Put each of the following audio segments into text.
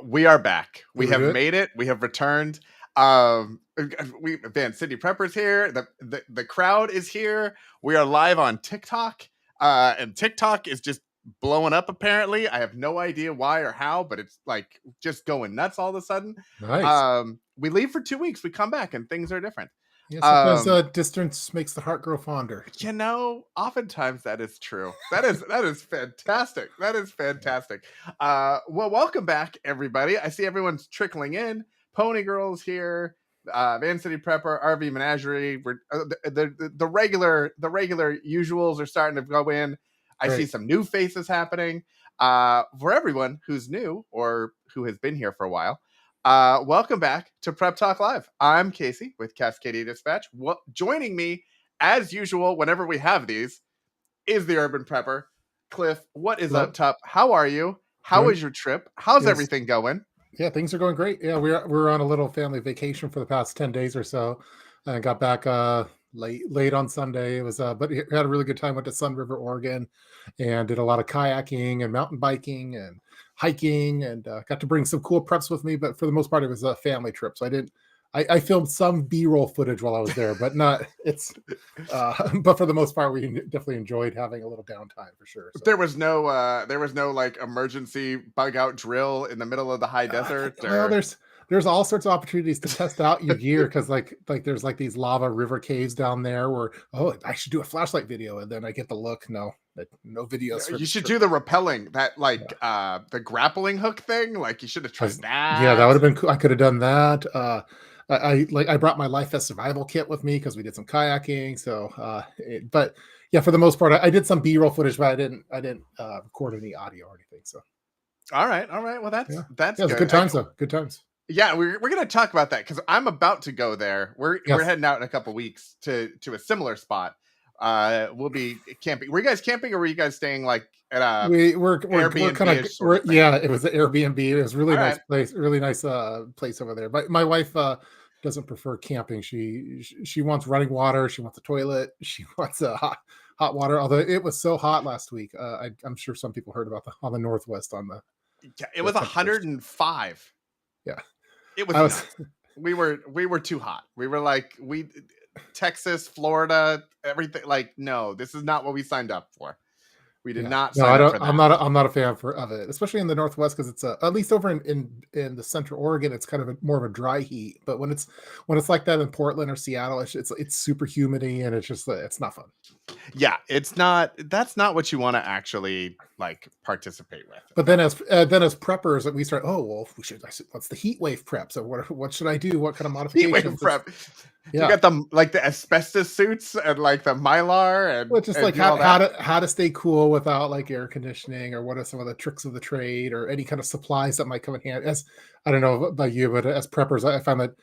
We are back. We have made it. We have returned. City Prepper's here. The crowd is here. We are live on TikTok. And TikTok is just blowing up apparently. I have no idea why or how, but it's like just going nuts all of a sudden. Nice. We leave for 2 weeks. We come back and things are different. Yeah, sometimes distance makes the heart grow fonder. You know, oftentimes that is true. That is fantastic. That is fantastic. Well, welcome back, everybody. I see everyone's trickling in. Pony Girl's here. Van City Prepper, RV Menagerie. We're the regular usuals are starting to go in. I see some new faces happening. For everyone who's new or who has been here for a while, welcome back to Prep Talk Live. I'm Casey with Cascadia Dispatch. Joining me, as usual, whenever we have these, is the Urban Prepper. Cliff, what is up top? How are you? How is your trip? How's everything going? Yeah, things are going great. Yeah, we're on a little family vacation for the past 10 days or so. And got back late on Sunday. It was but we had a really good time. Went to Sun River, Oregon, and did a lot of kayaking and mountain biking and hiking, and got to bring some cool preps with me. But for the most part, it was a family trip. So I filmed some B-roll footage while I was there, but but for the most part, we definitely enjoyed having a little downtime for sure. So. There was no like emergency bug out drill in the middle of the high desert. Well, there's all sorts of opportunities to test out your gear, because like there's like these lava river caves down there where I should do a flashlight video, and then I get the look. No videos. You should do the rappelling, that the grappling hook thing. Like you should have tried that. Yeah, that would have been cool. I could have done that. I brought my Life Vest survival kit with me because we did some kayaking. So, but yeah, for the most part, I did some B-roll footage, but I didn't record any audio or anything. So, all right. Well, that's good. Good times though. Good times. Yeah, we're gonna talk about that because I'm about to go there. We're heading out in a couple weeks to a similar spot. We'll be camping. Were you guys camping, or were you guys staying like at a Airbnb? It was an Airbnb. It was really nice place, really nice place over there. But my wife doesn't prefer camping. She wants running water. She wants a toilet. She wants hot water. Although it was so hot last week, I'm sure some people heard about on the Northwest it was 105. Yeah, it was. We were too hot. We were like Texas, Florida, everything. Like, no, this is not what we signed up for. We did not sign up for that. I'm not a fan of it, especially in the Northwest, because it's at least over in the Central Oregon, it's kind of more of a dry heat. But when it's like that in Portland or Seattle, it's super humidity, and it's not fun. Yeah, it's not. That's not what you want to actually like participate with. But then as preppers, we start. Oh well, what's the heat wave prep? So what should I do? What kind of modifications? Heat wave prep. Yeah. You got the asbestos suits and like the Mylar, and just like how to stay cool without like air conditioning, or what are some of the tricks of the trade, or any kind of supplies that might come in handy. As I don't know about you, but as preppers, I find that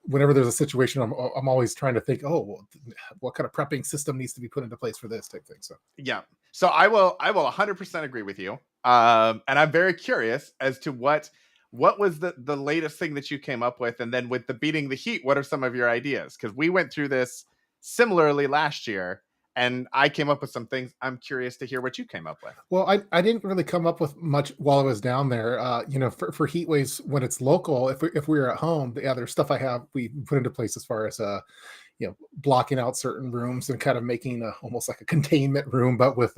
whenever there's a situation, I'm always trying to think, what kind of prepping system needs to be put into place for this type thing. So yeah, so I will 100% agree with you, and I'm very curious as to what was the latest thing that you came up with, and then with the beating the heat, what are some of your ideas? Because we went through this similarly last year, and I came up with some things. I'm curious to hear what you came up with. Well, I didn't really come up with much while I was down there. For heat waves when it's local, if we were at home, the other stuff we put into place as far as blocking out certain rooms and kind of making almost like a containment room, but with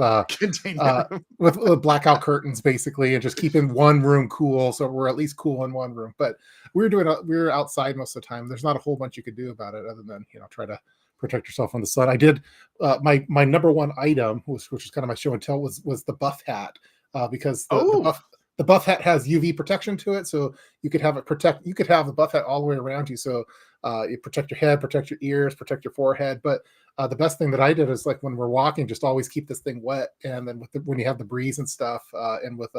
with blackout curtains basically, and just keeping one room cool, so we're at least cool in one room. But we were outside most of the time. There's not a whole bunch you could do about it other than try to protect yourself from the sun. I did my number one item, which is kind of my show and tell, was the buff hat, because the buff hat has UV protection to it, so you could have the buff hat all the way around you, so you protect your head, protect your ears, protect your forehead. But the best thing that I did is, like, when we're walking, just always keep this thing wet, and then when you have the breeze and stuff, and with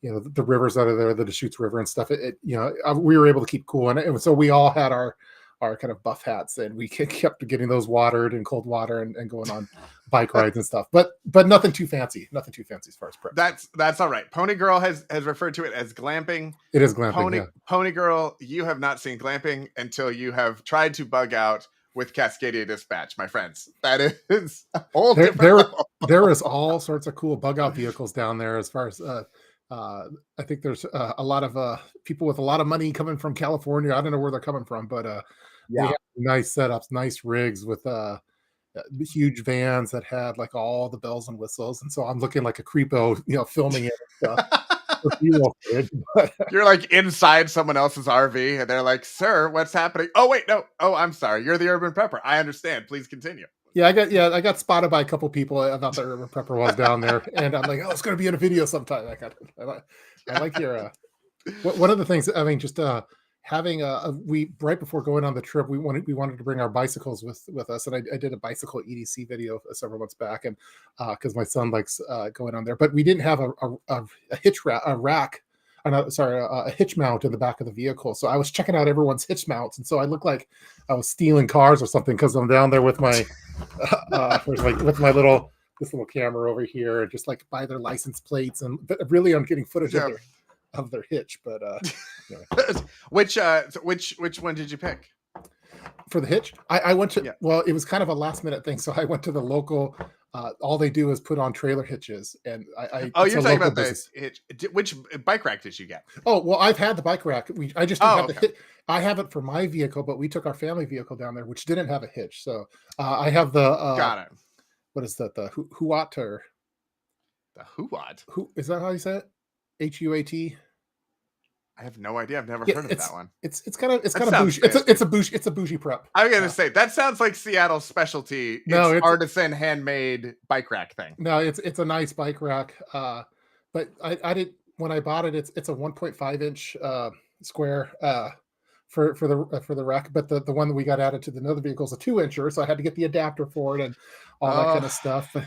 the rivers out of there, the Deschutes River and stuff. We were able to keep cool, and so we all had our kind of buff hats, and we kept getting those watered in cold water and going on bike rides and stuff. But nothing too fancy, as far as prep. That's all right. Pony Girl has referred to it as glamping. It is glamping. Pony Girl, you have not seen glamping until you have tried to bug out with Cascadia Dispatch, my friends. That is a whole different level. There is all sorts of cool bug out vehicles down there. As far as I think there's a lot of people with a lot of money coming from California. I don't know where they're coming from, but they have nice setups, nice rigs with huge vans that had like all the bells and whistles. And so I'm looking like a creepo, filming it. You're like inside someone else's RV, and they're like, "Sir, what's happening?" Oh wait, no. Oh, I'm sorry. You're the urban prepper. I understand. Please continue. I got spotted by a couple people about the urban prepper was down there, and I'm like, oh, it's going to be in a video sometime. I like your one of the things. I mean, just having we right before going on the trip, we wanted to bring our bicycles with us, and I did a bicycle EDC video several months back, and because my son likes going on there, but we didn't have a hitch rack. A hitch mount in the back of the vehicle. So I was checking out everyone's hitch mounts, and so I looked like I was stealing cars or something because I'm down there with my with my little camera over here, and just like by their license plates, but really I'm getting footage of their hitch. But which one did you pick for the hitch? I went to well, it was kind of a last minute thing, so I went to the local. All they do is put on trailer hitches, and you're talking about the hitch. Which bike rack did you get? Oh well, I've had the bike rack. I just didn't have the hitch. I have it for my vehicle, but we took our family vehicle down there, which didn't have a hitch. So I have the got it. What is that? The Huat or the Huat? Who is that? How you say it? HUAT. I have no idea. I've never heard of that one. It's kind of bougie. It's a bougie prep. I was gonna say that sounds like Seattle's specialty. It's artisan handmade bike rack thing. No, it's a nice bike rack. But I did when I bought it. It's a 1.5 inch square for the rack. But the one that we got added to the other vehicle is a 2-incher, so I had to get the adapter for it and all that kind of stuff. But,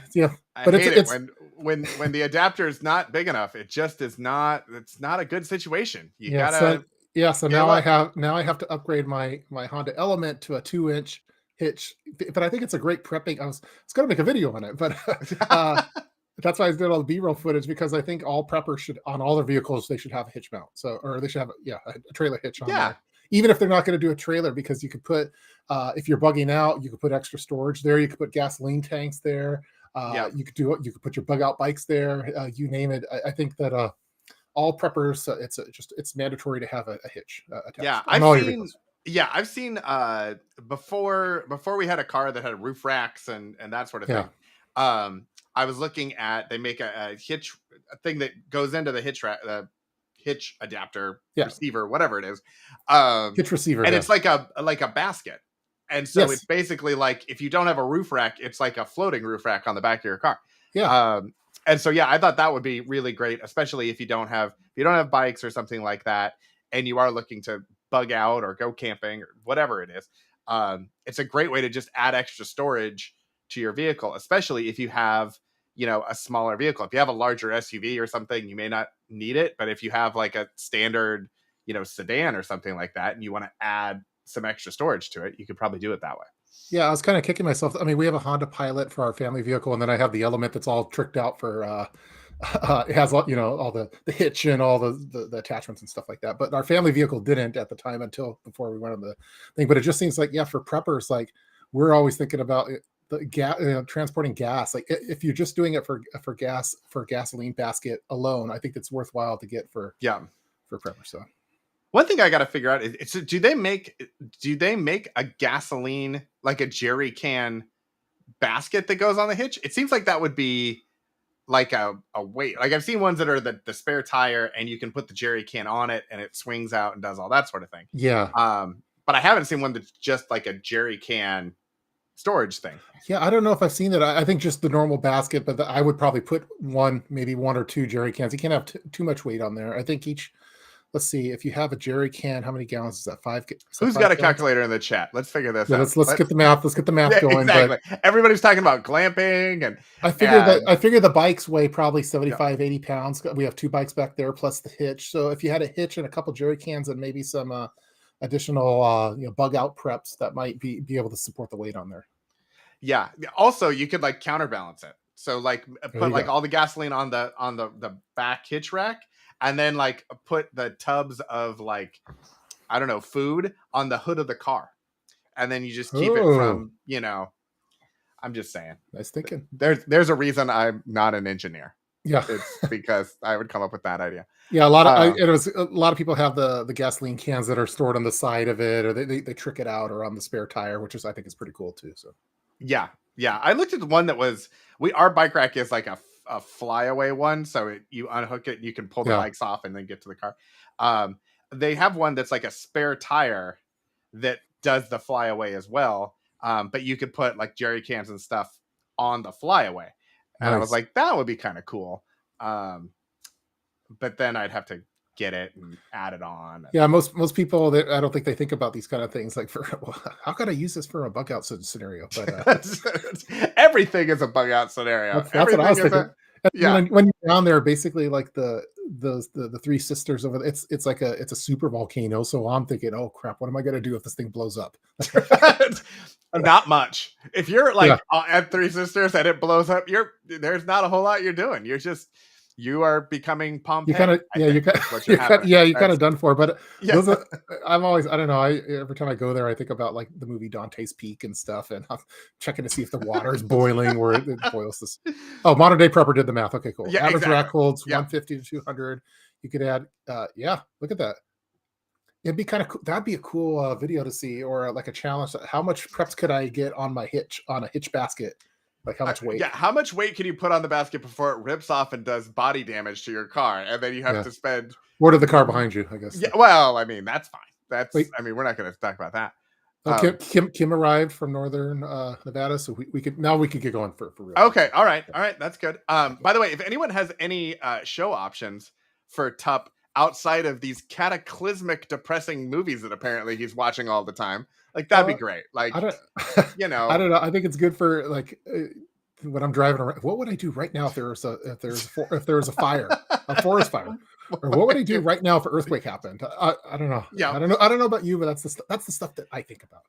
but it's when the adapter is not big enough, it just is not. It's not a good situation. You gotta. So now I have to upgrade my Honda Element to a 2-inch hitch. But I think it's a great prepping. I was going to make a video on it, but that's why I did all the B-roll footage, because I think all preppers should, on all their vehicles, they should have a hitch mount. Or they should have a trailer hitch on there. Even if they're not going to do a trailer, because you could put, if you're bugging out, you could put extra storage there. You could put gasoline tanks there. You could put your bug out bikes there. You name it. I think that all preppers, it's mandatory to have a hitch attached. I've seen before we had a car that had roof racks and that sort of thing. I was looking at, they make a hitch, a thing that goes into the hitch rack, the hitch adapter receiver, whatever it is. Hitch receiver. And it's like a basket. And so it's basically like, if you don't have a roof rack, it's like a floating roof rack on the back of your car. And so, I thought that would be really great, especially if you don't have bikes or something like that, and you are looking to bug out or go camping or whatever it is. It's a great way to just add extra storage to your vehicle, especially if you have, a smaller vehicle. If you have a larger SUV or something, you may not need it. But if you have like a standard, sedan or something like that, and you want to add some extra storage to it, you could probably do it that way. Yeah, I was kind of kicking myself. I mean, we have a Honda Pilot for our family vehicle, and then I have the Element that's all tricked out for it has all the hitch and all the attachments and stuff like that. But our family vehicle didn't at the time until before we went on the thing. But it just seems like for preppers, like we're always thinking about the gas, transporting gas. Like if you're just doing it for gasoline basket alone, I think it's worthwhile to get for preppers. So. One thing I got to figure out is, do they make a gasoline, like a jerry can basket that goes on the hitch? It seems like that would be like a weight. Like I've seen ones that are the spare tire, and you can put the jerry can on it and it swings out and does all that sort of thing. Yeah. But I haven't seen one that's just like a jerry can storage thing. Yeah, I don't know if I've seen that. I think just the normal basket, but I would probably put maybe one or two jerry cans. You can't have too much weight on there. I think each let's see, if you have a jerry can, how many gallons is that? Is that Who's got five a gallons? calculator in the chat? Let's figure this Yeah, out. let's get the math. Let's get the math Yeah, going. But exactly. Everybody's talking about glamping and and I figure the bikes weigh probably yeah, 75, 80 pounds. We have two bikes back there plus the hitch. So if you had a hitch and a couple jerry cans and maybe some additional bug out preps, that might be able to support the weight on there. yeah. Also, you could like counterbalance it. So like There put you like go. all the gasoline on the back hitch rack, and then like put the tubs of like I don't know food on the hood of the car, and then you just keep it Oh, from I'm just saying. nice thinking. There's a reason I'm not an engineer. Yeah. It's because I would come up with that idea. Yeah, a lot of Uh, it was a lot of people have the gasoline cans that are stored on the side of it, or they trick it out, or on the spare tire, which is I think is pretty cool too. So yeah, yeah. I looked at the one that was our bike rack is like a flyaway one, so you unhook it, you can pull the yeah, bikes off and then get to the car. Um, they have one that's like a spare tire that does the flyaway as well, but you could put like jerry cans and stuff on the flyaway, and I was nice. like, that would be kind of cool. Um, but then I'd have to get it and add it on. Yeah, most people that I don't think they think about these kind of things like for well, how could I use this for a bug out scenario? But Everything is a bug out scenario. that's what I Everything was is thinking. a And yeah. when you're down there, basically like the three sisters over there, it's like it's a super volcano. So I'm thinking, oh crap, what am I gonna do if this thing blows up? Not much. If you're Yeah, like at Three Sisters and it blows up, there's not a whole lot you're doing. You are becoming you kind Pompeii. of I yeah you think kind is what you're happening. yeah you kind That's of done for. But yeah. those are I'm always I don't know. Every time I go there, I think about like the movie Dante's Peak and stuff, and I'm checking to see if the water is boiling where it boils this. Oh, modern day prepper did the math. Okay, cool. Yeah, Average rack exactly. holds Yeah. 150 to 200. You could add yeah, look at that. It'd be kind of cool. That'd be a cool video to see, or like a challenge. How much preps could I get on my hitch on a hitch basket? Like how much weight? Yeah, how much weight can you put on the basket before it rips off and does body damage to your car? And then you have Yeah. to spend Or to the car behind you, I guess. yeah, well, I mean, that's fine. Wait, We're not gonna talk about that. oh, Kim arrived from northern Nevada, so we could get going for real. Okay, all right, that's good. By the way, if anyone has any show options for Tup outside of these cataclysmic, depressing movies that apparently he's watching all the time, like that'd be Uh, great. I Like, don't you I know, don't know. I think it's good for like when I'm driving around. What would I do right now if if there was a fire, a forest fire, or what would I do right now if an earthquake happened? I don't know. yeah, I don't know about you, but that's the stuff that I think about.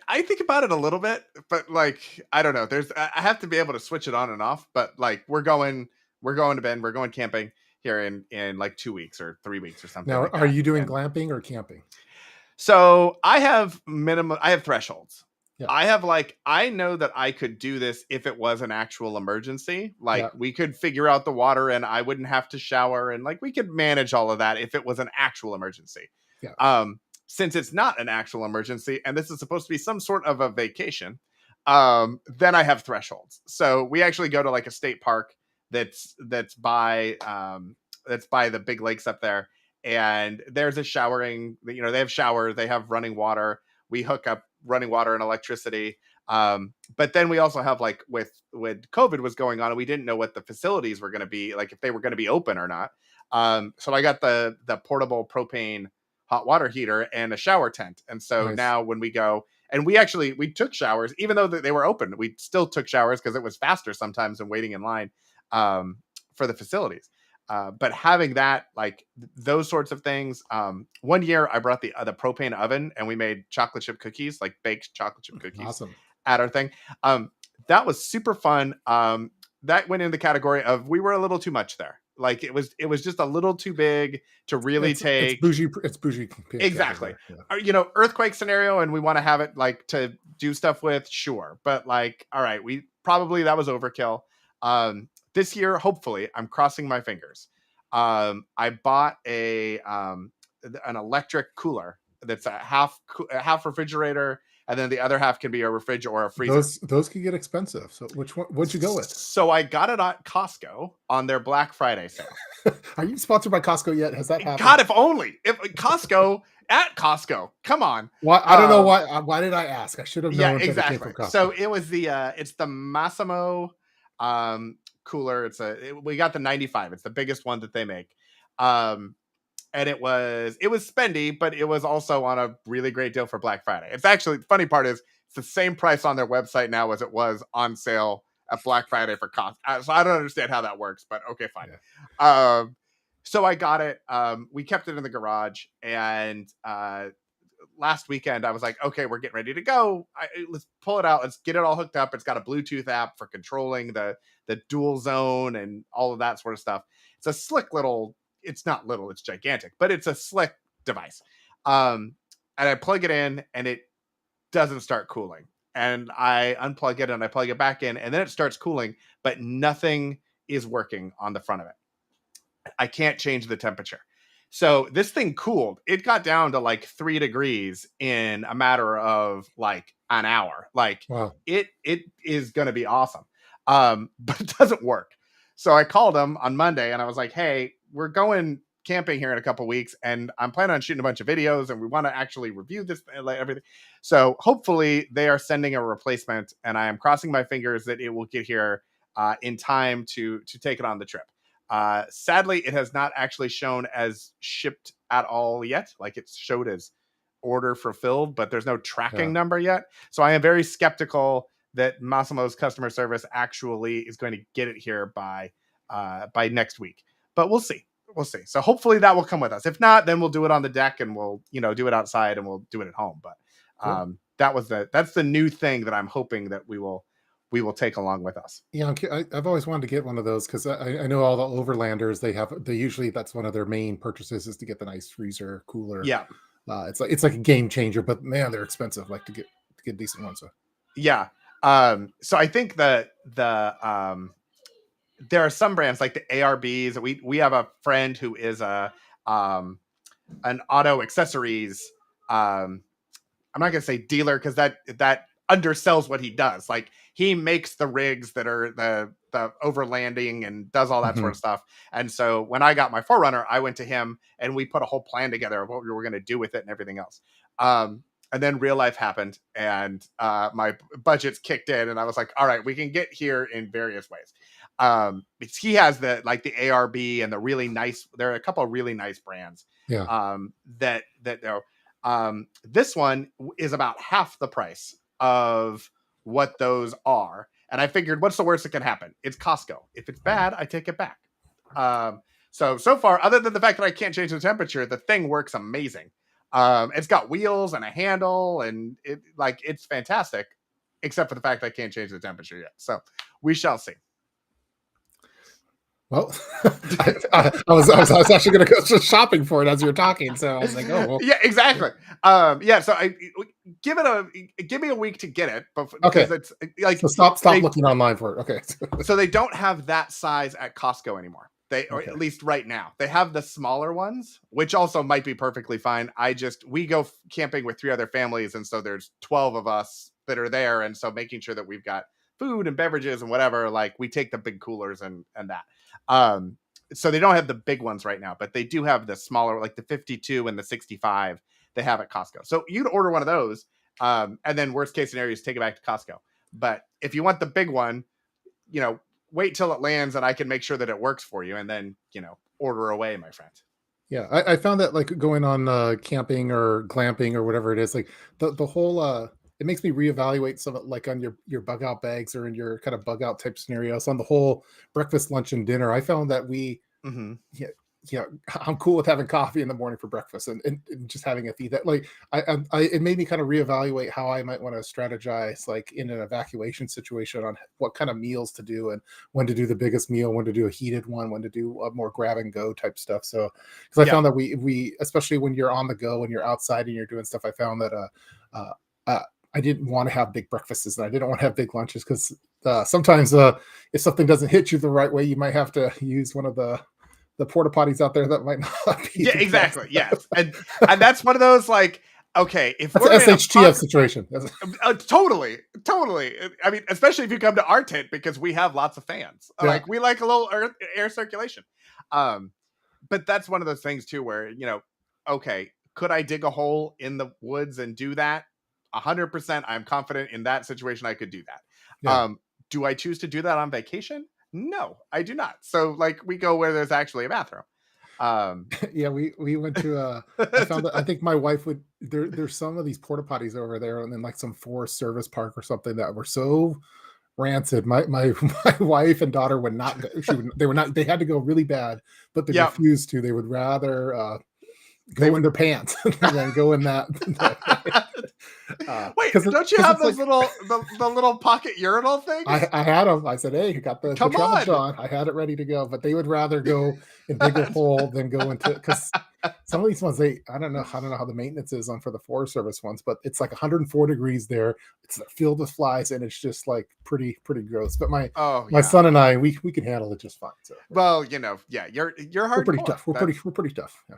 I think about it a little bit, but like I don't know. I have to be able to switch it on and off. But like we're going to bed. We're going camping here in like 2 weeks or 3 weeks or something Now, like are that. you doing And glamping or camping? so I have minimum. I have thresholds. Yeah, I have like I know that I could do this if it was an actual emergency. Like yeah, we could figure out the water and I wouldn't have to shower and like we could manage all of that if it was an actual emergency. yeah. Since it's not an actual emergency and this is supposed to be some sort of a vacation, then I have thresholds. So we actually go to like a state park that's by the big lakes up there, and there's a showering. They have showers, they have running water. We hook up running water and electricity. But then we also have like with COVID was going on, and we didn't know what the facilities were going to be like if they were going to be open or not. So I got the portable propane hot water heater and a shower tent. And so Nice. now when we go and we took showers, even though they were open, we still took showers because it was faster sometimes than waiting in line for the facilities. But having that, like those sorts of things. One year I brought the propane oven and we made chocolate chip cookies, like baked chocolate chip cookies Awesome. at our thing. That was super fun. That went in the category of we were a little too much there. Like it was just a little too big to really It's take. bougie. It's bougie. Exactly. Yeah. Earthquake scenario, and we want to have it like to do stuff with, sure. But like, all right, we probably that was overkill. This year, hopefully, I'm crossing my fingers. I bought an electric cooler that's a half refrigerator, and then the other half can be a fridge or a freezer. Those could get expensive. So which one would you go with? So I got it at Costco on their Black Friday sale. Are you sponsored by Costco yet? Has that happened? God, if only if Costco at Costco. Come on. Why? I don't know why. Why did I ask? I should have Yeah, known. That it came exactly. from Costco. So it was it's the Massimo cooler. We got the 95. It's the biggest one that they make. and it was spendy, but it was also on a really great deal for Black Friday. It's actually, the funny part is it's the same price on their website now as it was on sale at Black Friday for cost. So I don't understand how that works, but okay, fine. Yeah. So I got it. We kept it in the garage, and last weekend I was like, okay, we're getting ready to go. Let's pull it out. Let's get it all hooked up. It's got a Bluetooth app for controlling the dual zone and all of that sort of stuff. It's a slick little. It's not little. It's gigantic, but it's a slick device. And I plug it in, and it doesn't start cooling. And I unplug it and I plug it back in, and then it starts cooling, but nothing is working on the front of it. I can't change the temperature. So this thing cooled. It got down to like 3 degrees in a matter of like an hour. Like Wow. it is going to be awesome. But it doesn't work. So I called them on Monday and I was like, hey, we're going camping here in a couple weeks, and I'm planning on shooting a bunch of videos, and we want to actually review this, like everything. So hopefully they are sending a replacement, and I am crossing my fingers that it will get here in time to take it on the trip. Sadly, it has not actually shown as shipped at all yet. Like, it's showed as order fulfilled, but there's no tracking Yeah. number yet. So I am very skeptical that Massimo's customer service actually is going to get it here by next week. But we'll see. We'll see. So hopefully that will come with us. If not, then we'll do it on the deck, and we'll do it outside, and we'll do it at home. But Cool. that's the new thing that I'm hoping that we will take along with us. Yeah, I've always wanted to get one of those because I know all the overlanders they usually that's one of their main purchases is to get the nice freezer cooler. Yeah. It's like a game changer, but man, they're expensive. Like to get decent ones. So. Yeah. So I think that there are some brands like the ARBs. We have a friend who is an auto accessories. I'm not gonna say dealer because that undersells what he does. Like, he makes the rigs that are the overlanding and does all that sort of stuff. And so when I got my Forerunner, I went to him and we put a whole plan together of what we were going to do with it and everything else. And then real life happened, and my budgets kicked in, and I was like, all right, we can get here in various ways. He has the ARB and the really nice, there are a couple of really nice brands. Yeah. That this one is about half the price of what those are. And I figured, what's the worst that can happen? It's Costco. If it's bad, I take it back. So far, other than the fact that I can't change the temperature, the thing works amazing. It's got wheels and a handle, and it's fantastic, except for the fact that I can't change the temperature yet. So we shall see. Well, I was actually going to go shopping for it as you were talking, so I was like, oh, well. Yeah, exactly. Yeah, so I give me a week to get it, but because Okay. it's like, So stop looking online for it. Okay. So they don't have that size at Costco anymore. Or Okay. at least right now, they have the smaller ones, which also might be perfectly fine. We go camping with 3 other families, and so there's 12 of us that are there, and so making sure that we've got food and beverages and whatever, like, we take the big coolers and that. So they don't have the big ones right now, but they do have the smaller, like the 52 and the 65 they have at Costco. So you'd order one of those, and then worst case scenario is take it back to Costco. But if you want the big one, wait till it lands and I can make sure that it works for you, and then, order away, my friend. Yeah, I found that like going on camping or glamping or whatever it is, like the whole it makes me reevaluate some like on your bug out bags or in your kind of bug out type scenarios on the whole breakfast, lunch, and dinner. I found that I'm cool with having coffee in the morning for breakfast and just having a feed that like it made me kind of reevaluate how I might want to strategize like in an evacuation situation on what kind of meals to do and when to do the biggest meal, when to do a heated one, when to do a more grab and go type stuff. So because I found that we especially when you're on the go and you're outside and you're doing stuff, I found that I didn't want to have big breakfasts and I didn't want to have big lunches because sometimes if something doesn't hit you the right way, you might have to use one of the porta potties out there that might not be. Yeah, exactly. Yes. And that's one of those, like, okay, if that's we're an SHTF situation. Totally. I mean, especially if you come to our tent, because we have lots of fans. Yeah. Like, we like a little air circulation. But that's one of those things too, where, okay, could I dig a hole in the woods and do that? 100%. I'm confident in that situation. I could do that. Yeah. Do I choose to do that on vacation? No, I do not. So, like, we go where there's actually a bathroom. Um, Yeah, we went to I found that I think my wife would there's some of these porta potties over there and then like some Forest Service park or something that were so rancid. My my wife and daughter would not go. They were not, they had to go really bad, but they yep. refused to. They would rather They go in their pants than go in that, wait. because Don't you because have it's those like little the little pocket urinal things? I had them. I said, "Hey, you got the Come troubles, on. John." I had it ready to go, but they would rather go in bigger hole than go into, because some of these ones they I don't know how the maintenance is on for the Forest Service ones, but it's like 104 degrees there. It's filled with flies, and it's just like pretty gross. But Oh my yeah. son and I we can handle it just fine. So Well, yeah, you're we're pretty hardcore. tough. That's We're pretty tough. Yeah.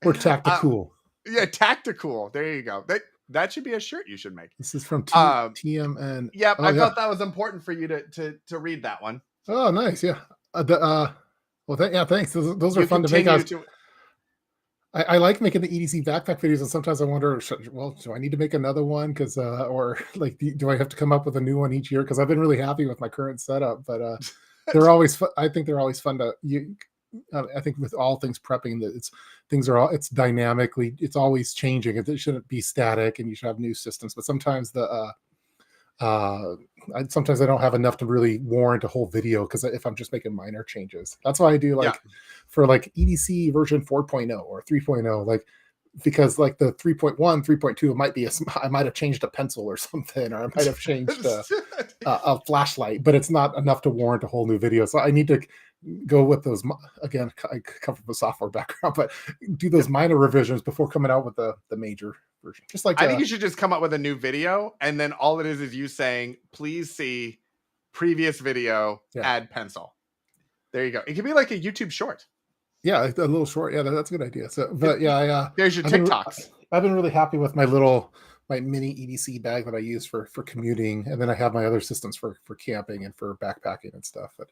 We're uh, tactical. yeah, tactical. There you go. That should be a shirt you should make. This is from Um, TMN. yep, Oh I yeah. felt that was important for you to read that one. Oh nice. Yeah. Well, yeah. Thanks. Those are You fun to make. I continue was to I like making the EDC backpack videos, and sometimes I wonder, well, do I need to make another one? Because, or like, do I have to come up with a new one each year? Because I've been really happy with my current setup, but they're always fun. I think they're always fun to you. I think with all things prepping, that things are all, it's dynamically, it's always changing. It shouldn't be static, and you should have new systems. But sometimes uh, sometimes I don't have enough to really warrant a whole video, because if I'm just making minor changes, that's why I do yeah. like for like EDC version 4.0 or 3.0, like because like the 3.1, 3.2, it might be I might have changed a pencil or something, or I might have changed a flashlight, but it's not enough to warrant a whole new video. So I need to go with those again. I come from a software background, but do Yeah. those minor revisions before coming out with the major version. Just like I think you should just come up with a new video, and then all it is you saying, "Please see previous video, yeah. add pencil." There you go. It could be like a YouTube short. Yeah, a little short. Yeah, that's a good idea. So, It- but yeah, There's your I've been TikToks. I've been really happy with my mini EDC bag that I use for commuting, and then I have my other systems for camping and for backpacking and stuff. But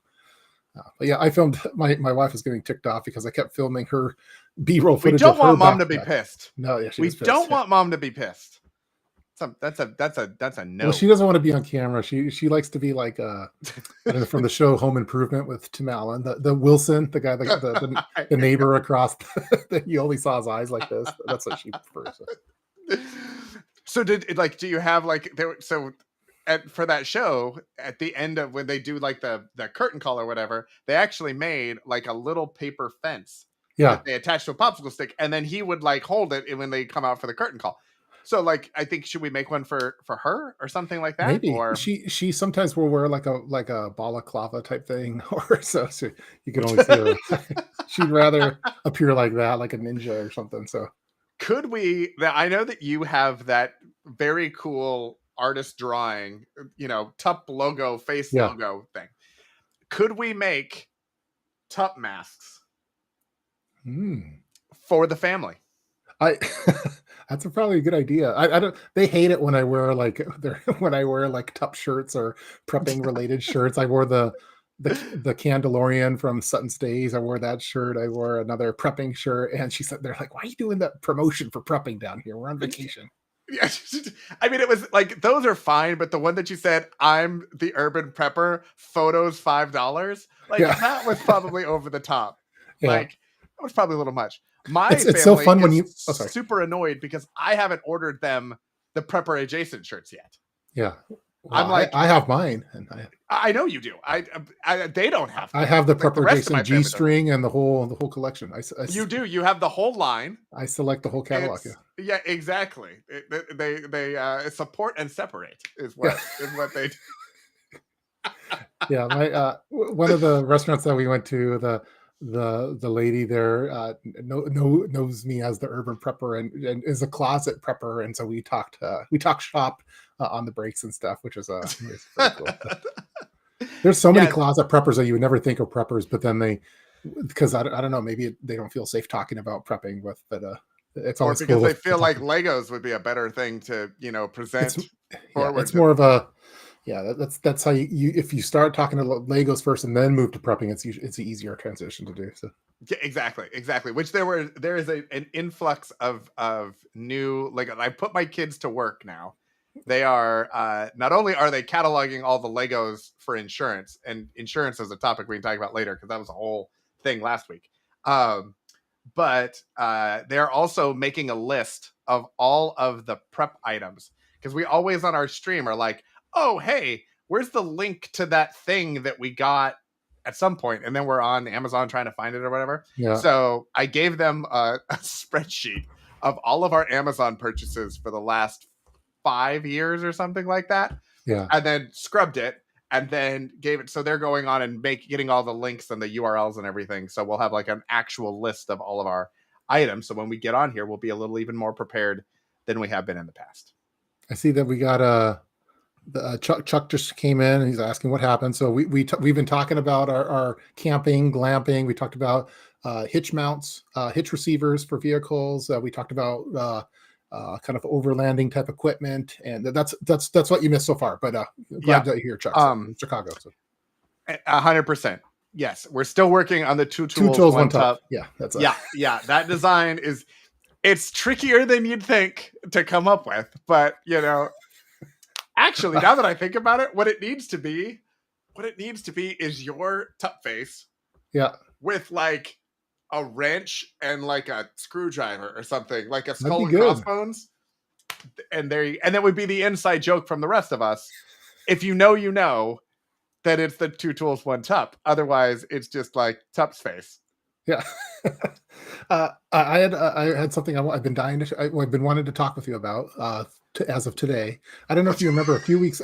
yeah, I filmed my wife was getting ticked off because I kept filming her B-roll We footage of don't her want mom to be backpack. pissed. No, yeah, she We was pissed. don't want mom to be pissed. That's a Well, no. she doesn't want to be on camera. She likes to be like I don't know, from the show Home Improvement with Tim Allen, the Wilson, the guy, the neighbor across that you only saw his eyes like this. That's what she prefers. So. So do you have like there so for that show at the end of when they do like the curtain call or whatever, they actually made like a little paper fence Yeah, that they attached to a popsicle stick, and then he would like hold it when they come out for the curtain call. So like I think should we make one for her or something like that? maybe Or she sometimes will wear like a balaclava type thing, or so you can only see her. She'd rather appear like that, like a ninja or something. So could we I know that you have that very cool artist drawing, tup logo face yeah, logo thing. Could we make tup masks mm. for the family? I that's probably a good idea. I don't. They hate it when I wear like when I wear like top shirts or prepping related shirts. I wore the Candelorian from Sutton Stays. I wore that shirt. I wore another prepping shirt, and she said they're like, "Why are you doing that promotion for prepping down here? We're on vacation." Yeah, I mean, it was like those are fine, but the one that you said, "I'm the urban prepper," photos $5, like Yeah, that was probably over the top. yeah. Like that was probably a little much. My It's so family fun when is you. Oh, sorry. super annoyed because I haven't ordered them the prepper adjacent shirts yet. Yeah. Well, I'm like, I have mine, and I know you do. They don't have I them. have the Like the Prepper rest of Jason my G family doesn't. string and the whole collection. You do. You have the whole line. I select the whole catalog. Yeah. Yeah, exactly. They support and separate is Yeah. what they do. Yeah, my one of the restaurants that we went to, the lady there knows me as the urban prepper, and is a closet prepper, and so we talked shop on the breaks and stuff, which is it's very cool. There's so many Yeah, closet preppers that you would never think of preppers, but then because I don't know, maybe they don't feel safe talking about prepping with, but it's or always because cool they to feel talk. like Legos would be a better thing to It's present yeah, forward it's to. more of a yeah. That's how you if you start talking to Legos first and then move to prepping, it's an easier transition to do. So Yeah, exactly. Which there is an influx of new Lego. I put my kids to work now. They are not only are they cataloging all the Legos for insurance, and insurance is a topic we can talk about later because that was a whole thing last week. Um, but they're also making a list of all of the prep items, because we always on our stream are like, oh, hey, where's the link to that thing that we got at some point? And then we're on Amazon trying to find it or whatever. Yeah. So I gave them a spreadsheet of all of our Amazon purchases for the last 5 years or something like that, Yeah. and then scrubbed it and then gave it. So they're going on and getting all the links and the URLs and everything. So we'll have like an actual list of all of our items. So when we get on here, we'll be a little even more prepared than we have been in the past. I see that we got Chuck just came in and he's asking what happened. So we've been talking about our camping, glamping. We talked about hitch mounts, hitch receivers for vehicles. We talked about kind of overlanding type equipment, and that's what you missed so far. But glad to hear Chuck from Chicago. So. 100%. Yes, we're still working on the two tools, one tub. Yeah, that's yeah. That design it's trickier than you'd think to come up with, but actually, now that I think about it, what it needs to be is your tup face. Yeah. With like a wrench and like a screwdriver or something, like a skull and crossbones. And that would be the inside joke from the rest of us. If you know that it's the two tools, one tup. Otherwise, it's just like Tup's face. Yeah. I had something I've been I've been wanting to talk with you about as of today. I don't know if you remember a few weeks.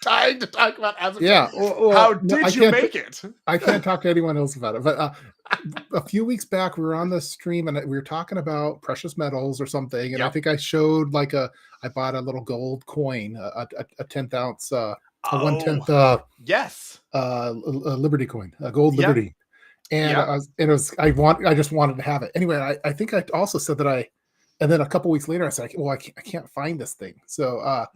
Dying to talk about as of today. Well, how did you make it? I can't talk to anyone else about it. But a few weeks back, we were on the stream and we were talking about precious metals or something. And I think I showed I bought a little gold coin, a 10th ounce, a 1/10. Yes. A Liberty coin, a gold Liberty. And I just wanted to have it. Anyway, I think I also said that and then a couple weeks later I said, well, I can't find this thing. So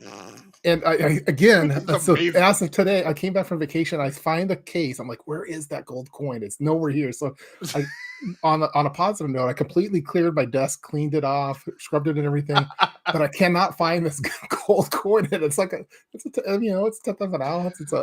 and I again, so as of today, I came back from vacation. I find the case. I'm like, where is that gold coin? It's nowhere here. So on a positive note, I completely cleared my desk, cleaned it off, scrubbed it and everything, but I cannot find this gold coin. And it's it's 10th of an ounce. It's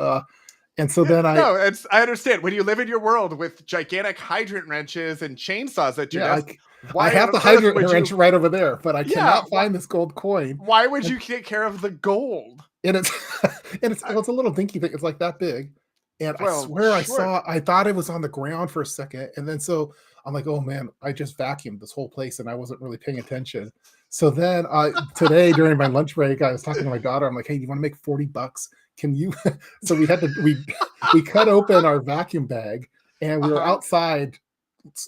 and so then I understand when you live in your world with gigantic hydrant wrenches and chainsaws at your desk. I have the hydrant wrench right over there, but I cannot find this gold coin. Why would you take care of the gold? And it's a little dinky thing. It's like that big. And I swear I thought it was on the ground for a second. And then so I'm like, oh man, I just vacuumed this whole place and I wasn't really paying attention. So then today during my lunch break, I was talking to my daughter. I'm like, hey, do you want to make $40? Can you? So we cut open our vacuum bag and we were outside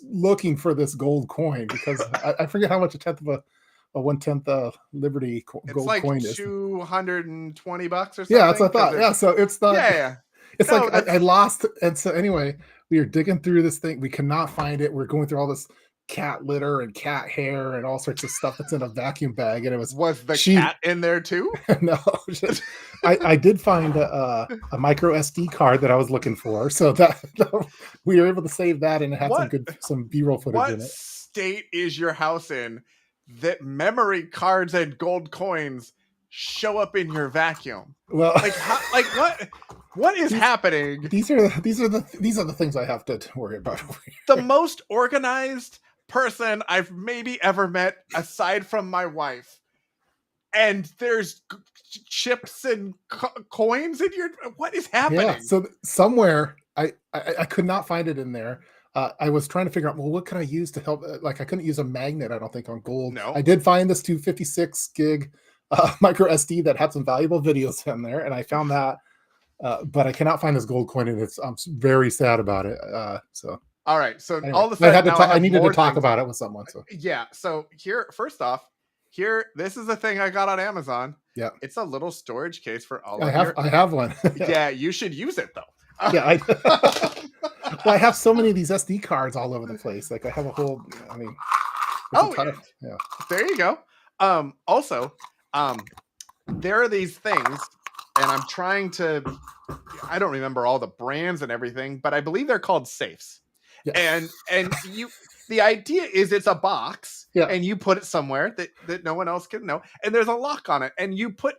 looking for this gold coin because I forget how much a 1/10 Liberty gold coin is. It's like $220 or something. Yeah, that's what I thought. Yeah, so it's not. Yeah. It's I lost, and so anyway, we are digging through this thing. We cannot find it. We're going through all this cat litter and cat hair and all sorts of stuff that's in a vacuum bag, and it was the cat in there too? No, I did find a micro SD card that I was looking for, so that we were able to save that, and it had some B-roll footage in it. What state is your house in that memory cards and gold coins show up in your vacuum? Well, what is happening? These are the things I have to worry about. The most organized person I've maybe ever met, aside from my wife, and there's chips and coins in your. What is happening? Yeah, so somewhere I could not find it in there. I was trying to figure out, well, what can I use to help? I couldn't use a magnet, I don't think, on gold. No. I did find this 256 gig micro SD that had some valuable videos in there, and I found that. But I cannot find this gold coin, and I'm very sad about it. So all right, so anyway, all of a sudden I needed to talk about it with someone. So yeah, so first off, this is the thing I got on Amazon. Yeah, it's a little storage case for all. I have one. Yeah, you should use it though. Yeah, well, I have so many of these SD cards all over the place. Like I have a whole. I mean, yeah. There you go. Also, there are these things. And I'm trying to, I don't remember all the brands and everything, but I believe they're called safes. Yeah. And the idea is it's a box and you put it somewhere that no one else can know. And there's a lock on it and you put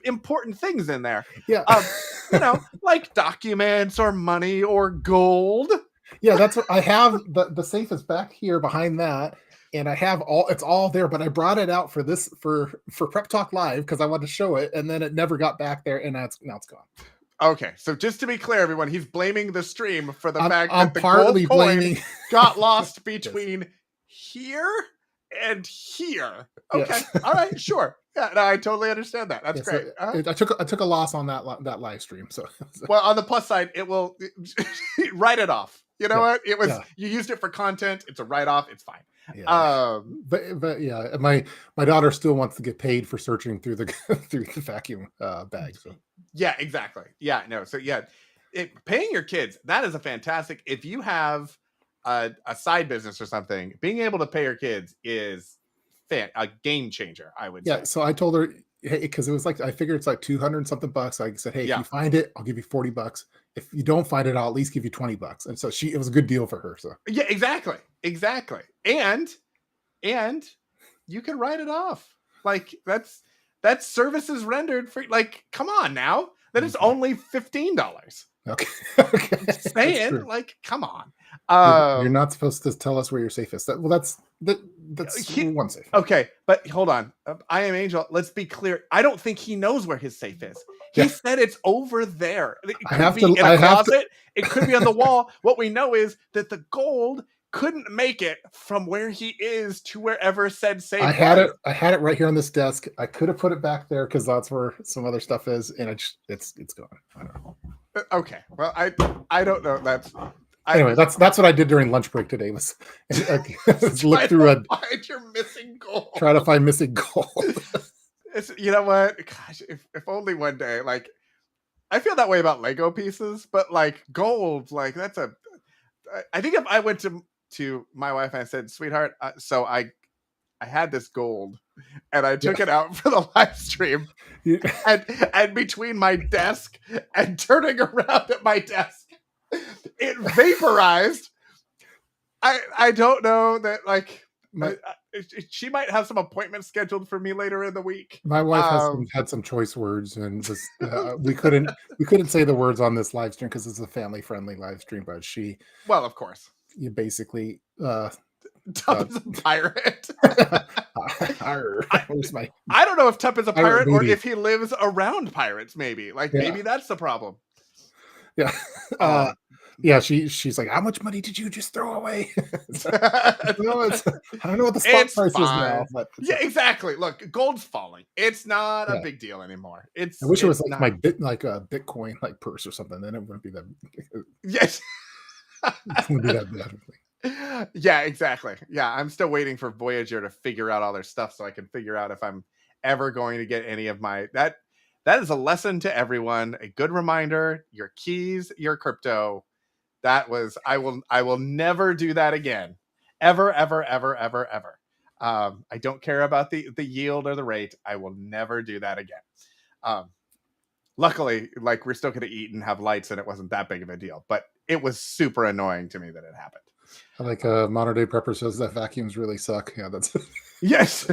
important things in there. Yeah. Like documents or money or gold. Yeah, that's what I have. The safe is back here behind that, and I have it's all there. But I brought it out for this for Prep Talk Live because I wanted to show it, and then it never got back there, and now it's gone. Okay, so just to be clear, everyone, he's blaming the stream for the fact I'm that the gold partly coin blaming. got lost Yes. between here and here. Okay, Yes. all right, sure. Yeah, no, I totally understand that. That's Yeah, so great. I took a loss on that live stream. So Well, on the plus side, it will write it off. You know yeah, what? It was yeah, you used it for content. It's a write off. It's fine. yeah. Um, But yeah, my daughter still wants to get paid for searching through the through the vacuum bag. So yeah, exactly. Yeah, no. So yeah, paying your kids, that is a fantastic. If you have a side business or something, being able to pay your kids is a game changer, I would yeah, say. so I told her, hey, because it was like I figured it's like 200 something bucks. I said, hey, if Yeah. you find it, I'll give you $40. If you don't find it, I'll at least give you $20. And so it was a good deal for her. So Yeah, exactly. Exactly. And you can write it off. Like that's services rendered for, like, come on now. That is okay, only $15. okay, okay. Just That's saying, true. like, come on. You're not supposed to tell us where your safe is. That's He, one safe. okay, but hold on. I am Angel. Let's be clear. I don't think he knows where his safe is. He Yeah, said it's over there. It I could have be to. in a I have to. closet. It could be on the wall. What we know is that the gold couldn't make it from where he is to wherever said safe was. I had it right here on this desk. I could have put it back there because that's where some other stuff is, and it's gone. I don't know. Okay. Well, I don't know. Anyway, that's what I did during lunch break today. Was look try through to find your missing gold. try to find missing gold. You know what? Gosh, if only one day. Like, I feel that way about Lego pieces, but like gold, like that's a. I think if I went to my wife and I said, "Sweetheart," so I had this gold, and I took Yeah. it out for the live stream, and between my desk and turning around at my desk, it vaporized. I don't know that, like, my she might have some appointments scheduled for me later in the week. my wife had some choice words, and was we couldn't say the words on this live stream because it's a family friendly live stream. But Well, of course, you basically Tup is a pirate. where's my I don't know if Tup is a pirate pirate or booty? if he lives around pirates. Maybe, like, Yeah, maybe that's the problem. yeah. Um, Yeah, she's like, how much money did you just throw away? I don't know what the spot it's price is fine. now, but Yeah, exactly. Look, gold's falling. It's not a yeah. big deal anymore. I wish it was It's like not. like a Bitcoin like purse or something. Then it wouldn't be that Yes. it wouldn't be that bad. Yeah, exactly. Yeah, I'm still waiting for Voyager to figure out all their stuff so I can figure out if I'm ever going to get any of my that is a lesson to everyone. A good reminder, your keys, your crypto. That was I will never do that again. Ever, ever, ever, ever, ever. I don't care about the yield or the rate. I will never do that again. Luckily, like, we're still going to eat and have lights, and it wasn't that big of a deal. But it was super annoying to me that it happened. Like modern day prepper says that vacuums really suck. Yeah, that's Yes.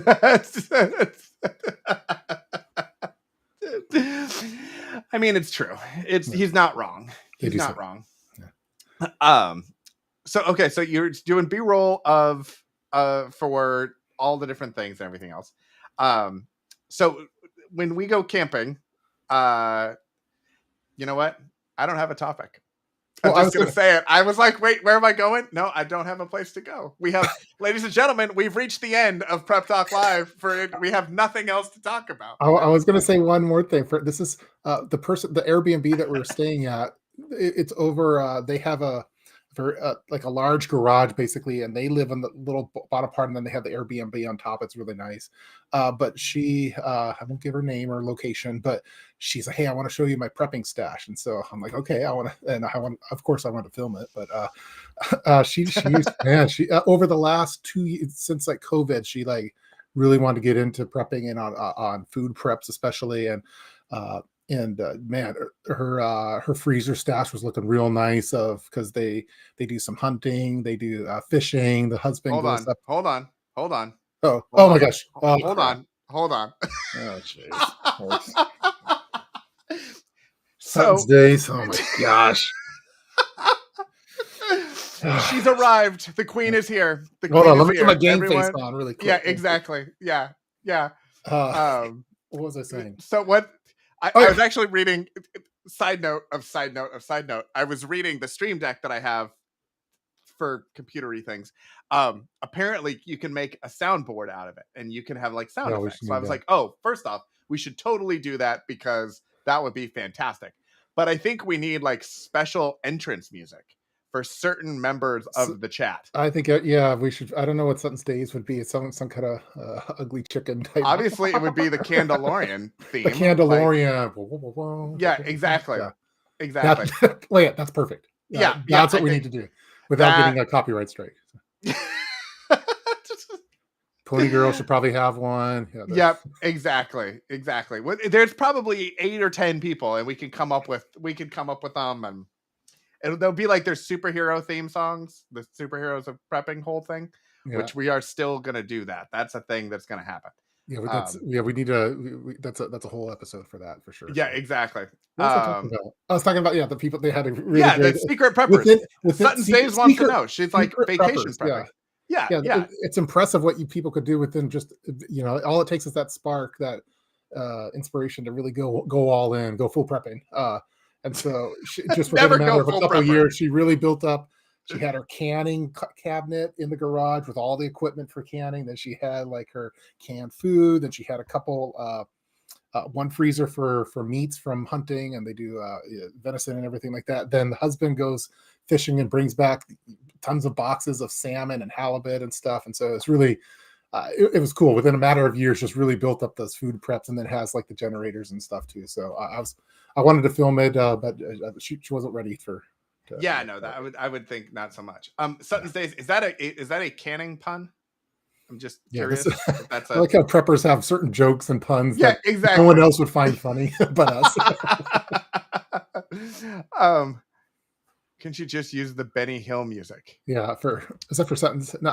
I mean, it's true. He's not wrong. He's not wrong. Yeah. So okay, so you're doing B-roll of for all the different things and everything else. So when we go camping, you know what? I don't have a topic. I'm just going to say it. I was like, wait, where am I going? No, I don't have a place to go. We have, ladies and gentlemen, we've reached the end of Prep Talk Live. We have nothing else to talk about. I was going to say one more thing. This is the Airbnb that we're staying at. It's over. They have like a large garage basically, and they live in the little bottom part, and then they have the Airbnb on top. It's really nice. But I won't give her name or location, but she's like, hey, I want to show you my prepping stash. And so I'm like, okay, of course I want to film it. But she over the last 2 years since like COVID, she like really wanted to get into prepping and on food preps especially. And man, her freezer stash was looking real nice because they do some hunting, they do fishing. The husband goes up. Hold on. Oh Hold my on. gosh! Oh, hold on. Oh jeez. So days. Oh my gosh. She's arrived. The queen is here. The Hold queen on, is let me get my here. game face Everyone. on really Yeah, quick. exactly. Yeah. Yeah. Uh, Um, what was I saying? so what Oh, I yeah. was actually reading side note of side note of side note. I was reading the stream deck that I have for computery things. Apparently you can make a soundboard out of it and you can have like sound Yeah, we effects. should So I need was that. like, oh, first off, we should totally do that because that would be fantastic. But I think we need like special entrance music for certain members So, of the chat. I think, yeah, we should. I don't know what Sutton's Days would be. It's some kind of ugly chicken type. Obviously, it would be the Candelorian The theme. Like, Candelorian. Whoa, whoa, whoa, whoa, yeah, whoa, whoa. exactly. Yeah, Exactly. play it. That's perfect. Yeah, yeah, That's I what we need think to do without that getting a copyright strike. Pony Girl should probably have one. Yeah, Yep, exactly, exactly. There's probably 8 or 10 people, and we can come up with them, and they'll be like their superhero theme songs, the superheroes of prepping whole thing, yeah, which we are still gonna do that. That's a thing that's gonna happen. yeah. That's Um, yeah. We need to. That's a whole episode for that for sure. yeah, So exactly. what was I talking about? I was talking about the people they had a really Yeah, the great secret preppers. within Sutton's Days wants to know. She's like secret vacation preppers. prepping. Yeah, Yeah, yeah. yeah. It's impressive what you people could do within just all it takes is that spark, that inspiration to really go all in, go full prepping. And so just within a Never matter go of a full couple of prepper. years, she really built up. She had her canning cabinet in the garage with all the equipment for canning. Then she had like her canned food. Then she had a couple, one freezer for meats from hunting, and they do venison and everything like that. Then the husband goes fishing and brings back tons of boxes of salmon and halibut and stuff. And so it's really, it was cool. Within a matter of years, just really built up those food preps, and then has like the generators and stuff too. So I wanted to film it, but she wasn't ready for. Yeah, no, that I would think not so much. Sutton's Days, is that a canning pun? I'm just Yeah, curious if that's I like how preppers have certain jokes and puns yeah, that no one exactly. else would find funny but us. um, can she just use the Benny Hill music? Yeah, is that for Sutton's? No,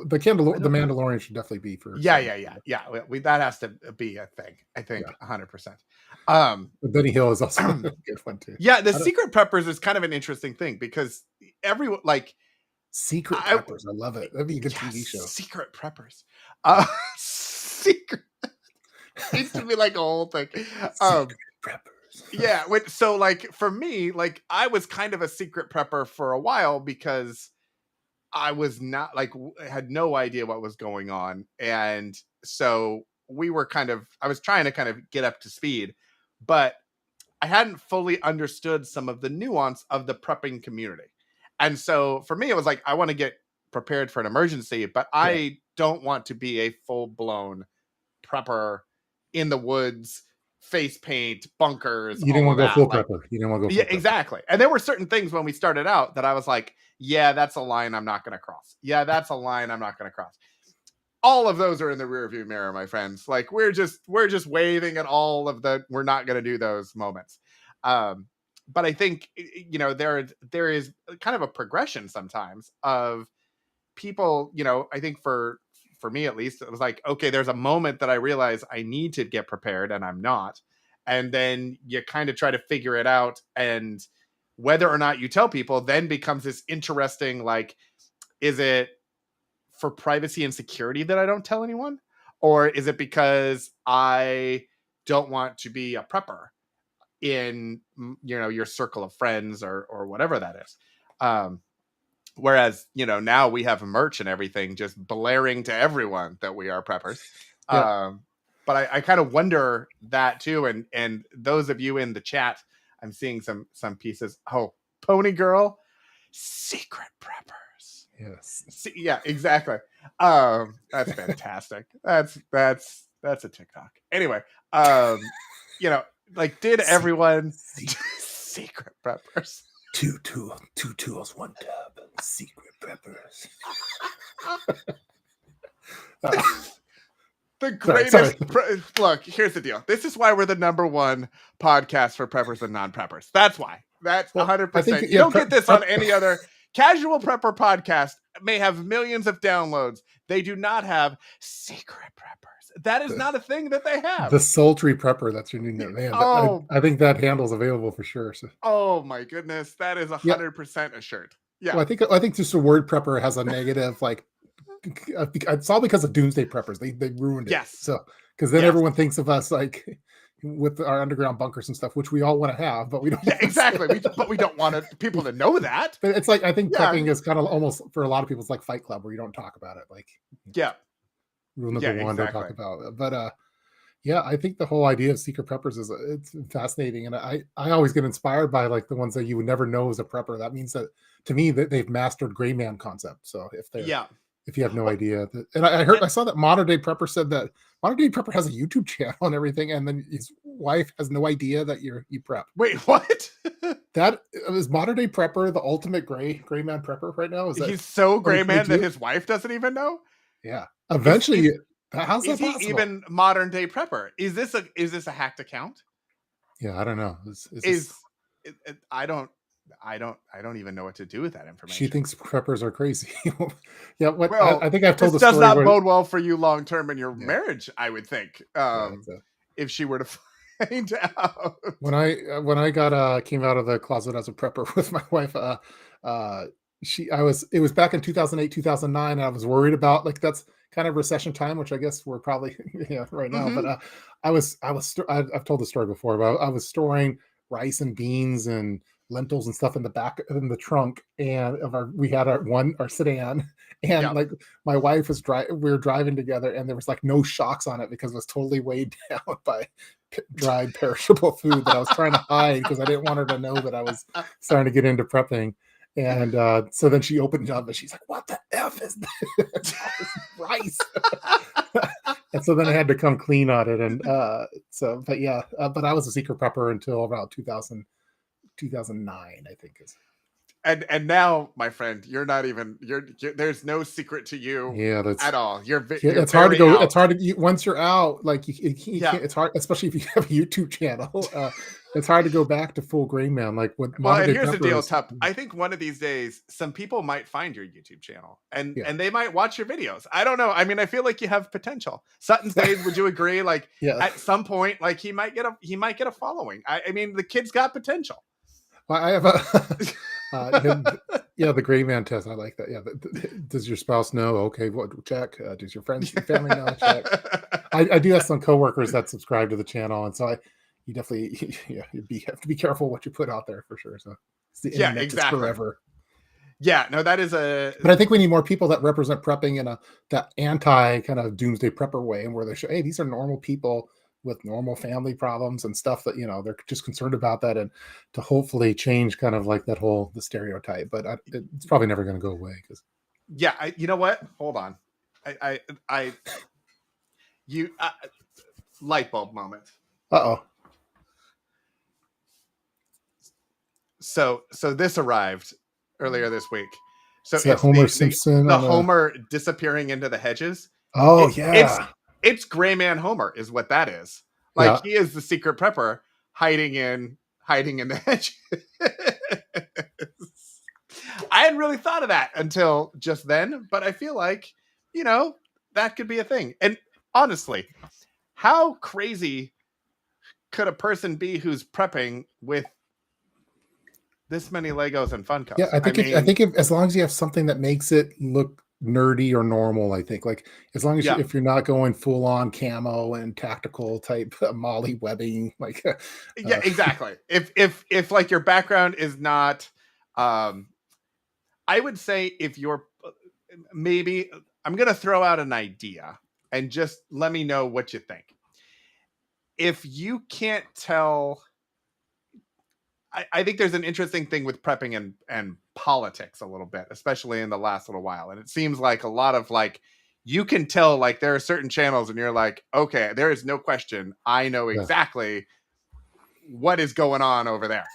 the know. Mandalorian should definitely be for. Yeah, Sutton's. yeah. That has to be a thing. I think Yeah, 100%. but Benny Hill is also a good one too. Yeah, the secret preppers is kind of an interesting thing because everyone like Secret preppers. I love it. That'd be a good TV show. Secret preppers. Secret needs to be like a whole thing. Secret preppers. Yeah, so like for me, like I was kind of a secret prepper for a while because I was not like had no idea what was going on, and so I was trying to kind of get up to speed, but I hadn't fully understood some of the nuance of the prepping community. And so for me, it was like, I want to get prepared for an emergency, but I don't want to be a full blown prepper in the woods, face paint, bunkers. You didn't want to go full like, prepper. You didn't want to go. Yeah, exactly. And there were certain things when we started out that I was like, yeah, that's a line I'm not going to cross. Yeah, that's a line I'm not going to cross. All of those are in the rearview mirror, my friends. Like we're just waving at all of the we're not going to do those moments. But I think there is kind of a progression sometimes of people. I think for me at least, it was like, okay, there's a moment that I realize I need to get prepared and I'm not, and then you kind of try to figure it out, and whether or not you tell people then becomes this interesting like, is it for privacy and security that I don't tell anyone? Or is it because I don't want to be a prepper in, your circle of friends or whatever that is? Whereas, now we have merch and everything just blaring to everyone that we are preppers. Yeah. But I kind of wonder that too. And those of you in the chat, I'm seeing some pieces. Oh, Pony Girl, secret prepper. Yes. Yeah, exactly. That's fantastic. That's a TikTok. Anyway, like did everyone secret preppers? Two tools, one tub. Secret preppers. The greatest. Look, here's the deal. This is why we're the #1 podcast for preppers and non-preppers. That's why. That's 100%. You don't get this on any other. Casual Prepper podcast may have millions of downloads. They do not have secret preppers. That is not a thing that they have. The sultry prepper. That's your new name, man. I think that handle's available for sure. So. Oh my goodness, that is 100% a shirt. Yeah. Well, I think just the word prepper has a negative like it's all because of doomsday preppers. They ruined it. Yes. So because then Yes. everyone thinks of us like with our underground bunkers and stuff, which we all want to have, but we don't. Yeah, exactly. But we don't want people to know that. But it's like I think Yeah. prepping is kind of almost for a lot of people, it's like Fight Club where you don't talk about it. Like Yeah. rule Yeah, number one, don't exactly. talk about it. But yeah, I think the whole idea of secret preppers is it's fascinating, and I always get inspired by like the ones that you would never know as a prepper. That means that to me that they've mastered gray man concept. So Yeah. if you have no Well, idea that, and I heard and I saw that modern day prepper said that modern day prepper has a YouTube channel and everything, and then his wife has no idea that you prep. wait, what? That is modern day prepper, the ultimate gray man prepper right now. Is that He's so what gray they man that do? his wife doesn't even know? Yeah. Is Eventually, how's is that he possible? even modern day prepper? Is this a hacked account? Yeah, I don't know. Is this Is I don't even know what to do with that she information. thinks preppers are crazy. Yeah, what I Well, think I've told this the does story not where bode well for you long term in your yeah, marriage, I would think. yeah, it's a If she were to find out. when I got came out of the closet as a prepper with my wife, uh she I was it was back in 2008, 2009, and I was worried about like that's kind of recession time, which I guess we're probably yeah, right now. But Hmm. I've told the story before, but I was storing rice and beans and lentils and stuff in the back in the trunk and of our we had our sedan and Yeah. like my wife was driving we were driving together and there was like no shocks on it because it was totally weighed down by dried perishable food that I was trying to hide because I didn't want her to know that I was starting to get into prepping. And so then she opened it up and she's like, "What the f is this? All this rice?" And so then I had to come clean on it. And so, but yeah, but I was a secret prepper until about 2009, I think is. And now, my friend, you're not even you're there's no secret to you Yeah, that's at all. yeah, You're it's hard to very go. It's out. hard to once you're out, like you Yeah. can't. It's hard, especially if you have a YouTube channel. It's hard to go back to full gray man. Like with Well, modern and day here's the deal, preppers. Tup. I think one of these days, some people might find your YouTube channel Yeah, and they might watch your videos. I don't know. I mean, I feel like you have potential. Sutton's Days, would you agree? Like yeah. at some point, like he might get a following. I mean, the kid's got potential. Well, I have a yeah, yeah, the gray man test. I like that. Yeah, does your spouse know? Okay, what check? Does your friends, your family know? Check. I do have some coworkers that subscribe to the channel, and so you definitely yeah you have to be careful what you put out there for sure. So it's the Yeah, internet is exactly. forever. Yeah, no, that is a But I think we need more people that represent prepping in a that anti kind of doomsday prepper way, and where they show, hey, these are normal people with normal family problems and stuff that they're just concerned about that, and to hopefully change kind of like that whole the stereotype. But it's probably never going to go away because yeah. You know what? Hold on. I you light bulb moment. oh, So this arrived earlier this week. So it's that it's Homer the Simpson the on a Homer disappearing into the hedges. oh It's yeah it's Gray Man Homer is what that is. Like yeah he is the secret prepper hiding in the hedges. I hadn't really thought of that until just then, but I feel like that could be a thing. And honestly, how crazy could a person be who's prepping with this many Legos and yeah. Funkos? I I think mean, as long as you have something that makes it look nerdy or normal, I think like as long as yeah, if you're not going full on camo and tactical type molly webbing like yeah, uh, exactly. If like your background is not, I would say if you're maybe I'm gonna throw out an idea and just let me know what you think. If you can't tell, I think there's an interesting thing with prepping and politics a little bit, especially in the last little while. And it seems like a lot of like you can tell like there are certain channels and you're like, okay, there is no question. I know yeah. exactly what is going on over there.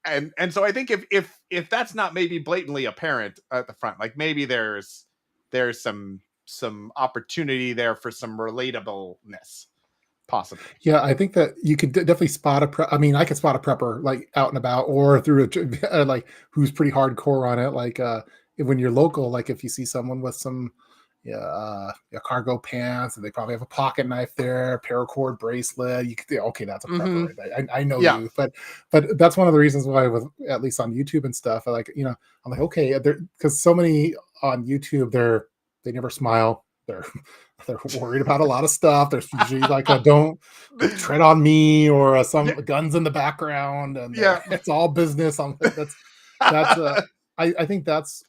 And so I think if that's not maybe blatantly apparent at the front, like maybe there's some opportunity there for some relatableness, possibly. Yeah, I think that you could definitely spot a I mean, I could spot a prepper like out and about or through like who's pretty hardcore on it. Like when you're local, like if you see someone with some, cargo pants, and they probably have a pocket knife there, paracord bracelet. You could think, okay, that's a prepper. Hmm. Right? I know Yeah. you, but that's one of the reasons why, with at least on YouTube and stuff, I like, I'm like, okay, because so many on YouTube, they never smile. They're worried about a lot of stuff. There's usually like a don't tread on me, or some Yeah. guns in the background, and Yeah. it's all business. I'm like, that's I think that's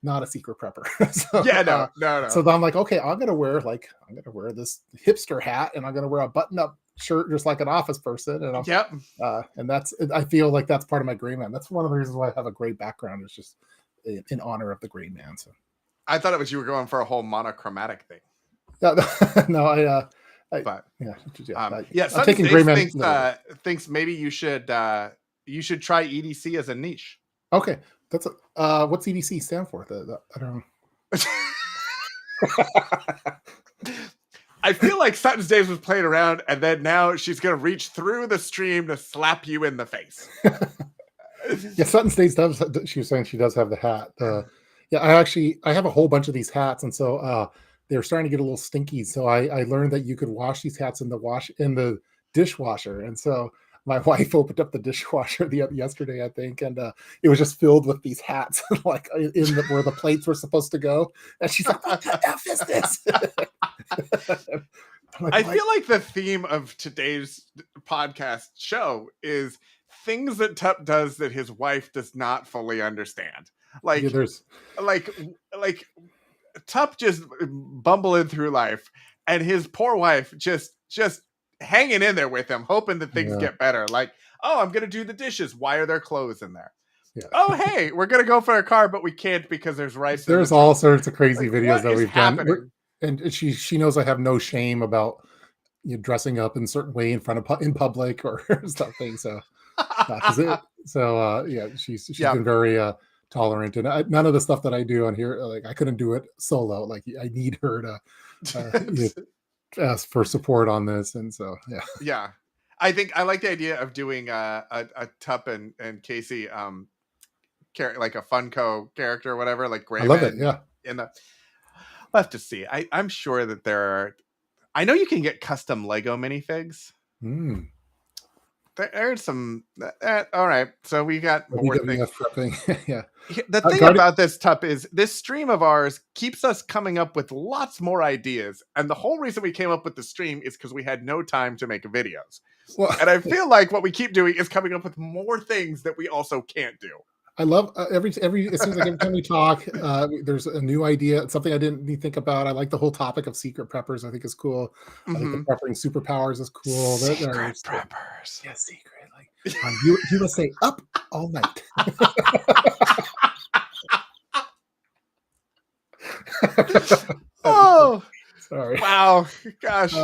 not a secret prepper. so Yeah. No. so then I'm like, okay, I'm gonna wear this hipster hat, and I'm gonna wear a button-up shirt just like an office person, and Yep. I feel like that's part of my gray man. That's one of the reasons why I have a gray background, is just in honor of the gray man. So I thought it was you were going for a whole monochromatic thing. no, But I'm Sutton taking gray States man. thinks maybe you should try EDC as a niche. Okay, that's what's EDC stand for? I don't know. I feel like Sutton's Days was playing around, and then now she's gonna reach through the stream to slap you in the face. Yeah, Sutton States does. She was saying she does have the hat. Yeah, I have a whole bunch of these hats, and so they're starting to get a little stinky. So I learned that you could wash these hats in the dishwasher, and so my wife opened up the dishwasher yesterday, I think, and it was just filled with these hats, like where the plates were supposed to go. And she's like, "What the f is this?" I feel like the theme of today's podcast show is things that Tup does that his wife does not fully understand. Like, like Tup just bumbling through life, and his poor wife just hanging in there with him, hoping that things get better. Like, oh, I'm gonna do the dishes. Why are there clothes in there? Yeah. Oh, hey, we're gonna go for a car, but we can't because there's rice. There's all sorts of crazy videos that we've happening? done, and she knows I have no shame about dressing up in a certain way in public or something. So, she's been very tolerant, and none of the stuff that I do on here, like I couldn't do it solo. Like I need her to ask for support on this, and so yeah. I think I like the idea of doing a Tup and Casey like a Funko character or whatever, like Grayman. I love it. Yeah, we'll have to see. I'm sure that there are. I know you can get custom Lego minifigs. There's some. All right, so we got more things. Yeah. The thing about this Tup is this stream of ours keeps us coming up with lots more ideas, and the whole reason we came up with the stream is because we had no time to make videos. Well, and I feel like what we keep doing is coming up with more things that we also can't do. I love every it seems like every time we talk, there's a new idea, something I didn't even think about. I like the whole topic of secret preppers. I think is cool. I think the prepping superpowers is cool. Secret preppers. Yeah, secret. Like USA up all night. Oh, sorry. Wow. Gosh.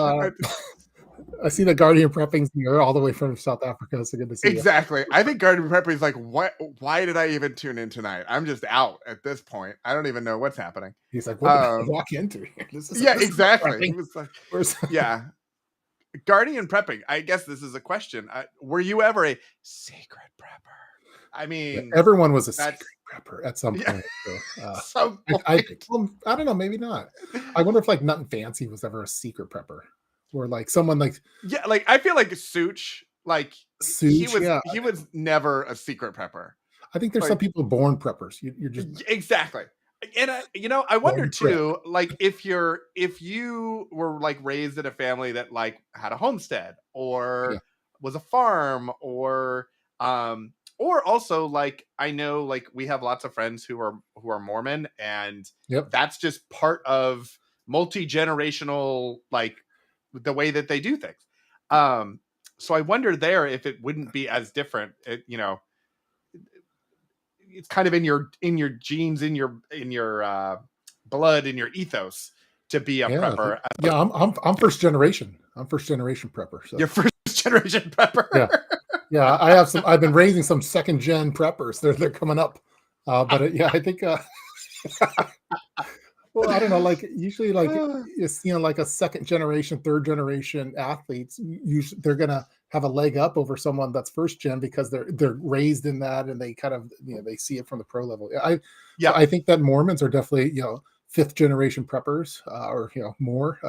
I see the Guardian prepping here all the way from South Africa. So good to see exactly. I think Guardian prepping is like, what? Why did I even tune in tonight? I'm just out at this point. I don't even know what's happening. He's like, what did I walk into here? Exactly. He was like, yeah. Guardian prepping. I guess this is a question. Were you ever a secret prepper? I mean, everyone was a secret prepper at some point. So, I don't know. Maybe not. I wonder if like Nut and Fancy was ever a secret prepper. Or like someone like I feel like Such, he was never a secret prepper. I think there's some people born preppers. You're just exactly. And I wonder too, like if you were like raised in a family that like had a homestead or was a farm or also like I know like we have lots of friends who are Mormon, and that's just part of multi-generational like the way that they do things. So I wonder there if it wouldn't be as different. It's kind of in your genes, in your blood, in your ethos to be a prepper. Yeah, I'm first generation. I'm first generation prepper. So. You're first generation prepper. Yeah. I've been raising some second gen preppers. They're coming up. But I think. Well, I don't know. Like usually, like it's like a second generation, third generation athletes. Usually, they're gonna have a leg up over someone that's first gen because they're raised in that, and they kind of they see it from the pro level. I think that Mormons are definitely fifth generation preppers, or more.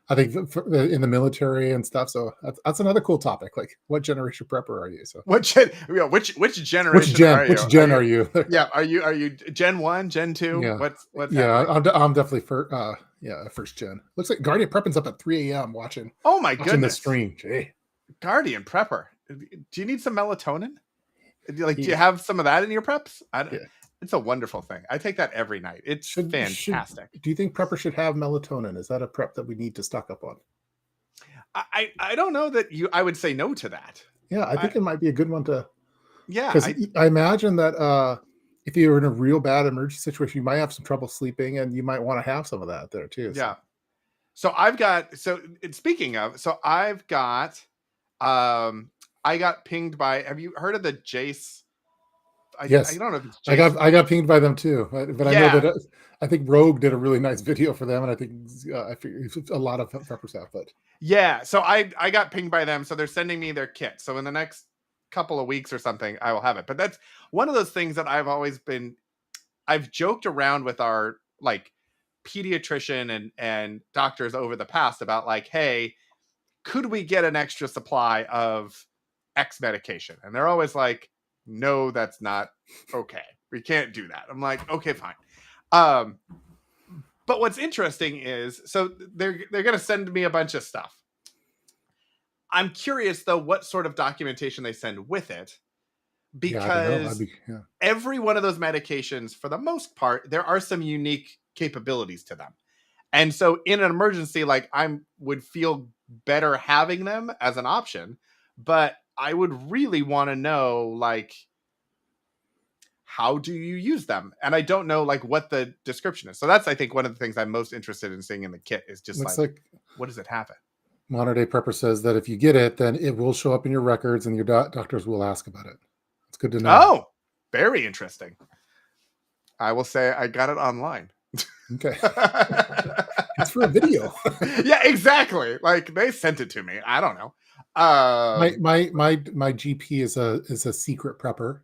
I think in the military and stuff. So that's another cool topic. Like, what generation prepper are you? So Which generation are you? Which gen are you? Yeah, are you Gen 1, Gen 2? Yeah, What's yeah. happening? I'm definitely first gen. Looks like Guardian Prepping's up at 3 a.m. Oh my watching the goodness. stream. Gee. Guardian prepper. Do you need some melatonin? Do you Yeah, have some of that in your preps? yeah. It's a wonderful thing. I take that every night. It's Should fantastic. do you think prepper should have melatonin? Is that a prep that we need to stock up on? I don't know that I would say no to that. Yeah, I I think it might be a good one to, yeah, because I imagine that if you're in a real bad emergency situation, you might have some trouble sleeping, and you might want to have some of that there too. So yeah. So speaking of, I got pinged by, have you heard of the Jace? I yes, don't know if it's Jace. I got pinged by them too, but I know Yeah. that I think Rogue did a really nice video for them, and I think I figure a lot of preppers have. But Yeah. So I got pinged by them. So they're sending me their kit. So in the next couple of weeks or something, I will have it. But that's one of those things that I've joked around with our like pediatrician and doctors over the past about like, hey, could we get an extra supply of X medication? And they're always like, no, that's not okay. We can't do that. I'm like, okay, fine. But what's interesting is, so they're going to send me a bunch of stuff. I'm curious though, what sort of documentation they send with it, yeah, I don't know. because every one of those medications, for the most part, there are some unique capabilities to them. And so in an emergency, like I would feel better having them as an option, but I would really want to know, like, how do you use them? And I don't know like what the description is. So that's, I think, one of the things I'm most interested in seeing in the kit is just looks like what does it have it? Modern Day Prepper says that if you get it, then it will show up in your records, and your doctors will ask about it. It's good to know. Oh, very interesting. I will say I got it online. Okay. It's for a video. Yeah, exactly. Like they sent it to me. I don't know. My GP is a secret prepper.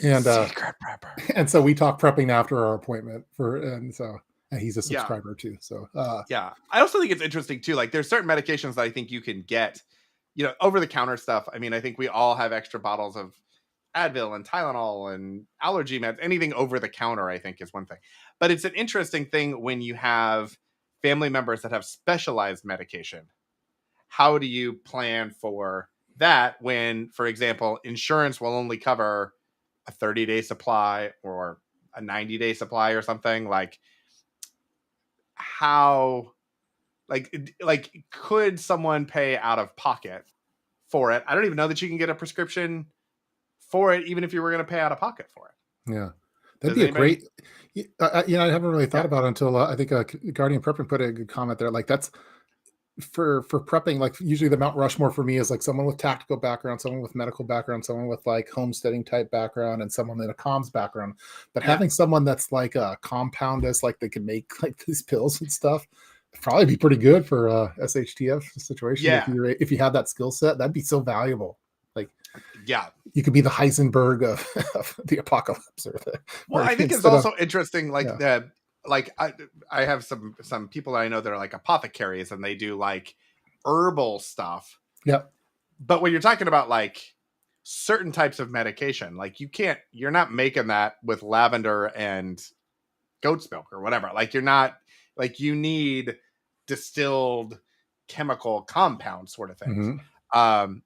And secret prepper. And so we talk prepping after our appointment and he's a subscriber too. So yeah. I also think it's interesting too. Like there's certain medications that I think you can get, over the counter stuff. I mean, I think we all have extra bottles of Advil and Tylenol and allergy meds. Anything over the counter, I think, is one thing. But it's an interesting thing when you have family members that have specialized medication. How do you plan for that when, for example, insurance will only cover a 30-day supply or a 90-day supply or something? Like how, like could someone pay out of pocket for it? I don't even know that you can get a prescription for it, even if you were going to pay out of pocket for it. Yeah, that'd be a great. I haven't really thought about it until I think Guardian Prepping put a good comment there. Like that's for prepping. Like usually the Mount Rushmore for me is like someone with tactical background, someone with medical background, someone with like homesteading type background, and someone in a comms background. But having someone that's like a compoundist, like they can make like these pills and stuff, probably be pretty good for SHTF situation. Yeah, if you have that skill set, that'd be so valuable. Like, yeah, you could be the Heisenberg of the apocalypse. I think it's also interesting. Like I have some people that I know that are like apothecaries and they do like herbal stuff. Yep. But when you're talking about like certain types of medication, like you're not making that with lavender and goat's milk or whatever. Like you're not, like you need distilled chemical compound sort of things. Mm-hmm.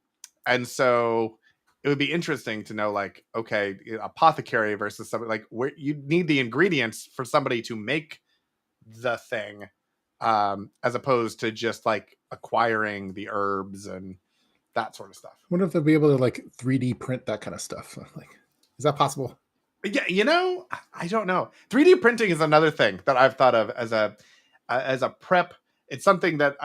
And so it would be interesting to know, like, okay, apothecary versus something like where you need the ingredients for somebody to make the thing, as opposed to just like acquiring the herbs and that sort of stuff. I wonder if they'll be able to like 3D print that kind of stuff. Like, is that possible? Yeah, I don't know. 3D printing is another thing that I've thought of as a prep. It's something that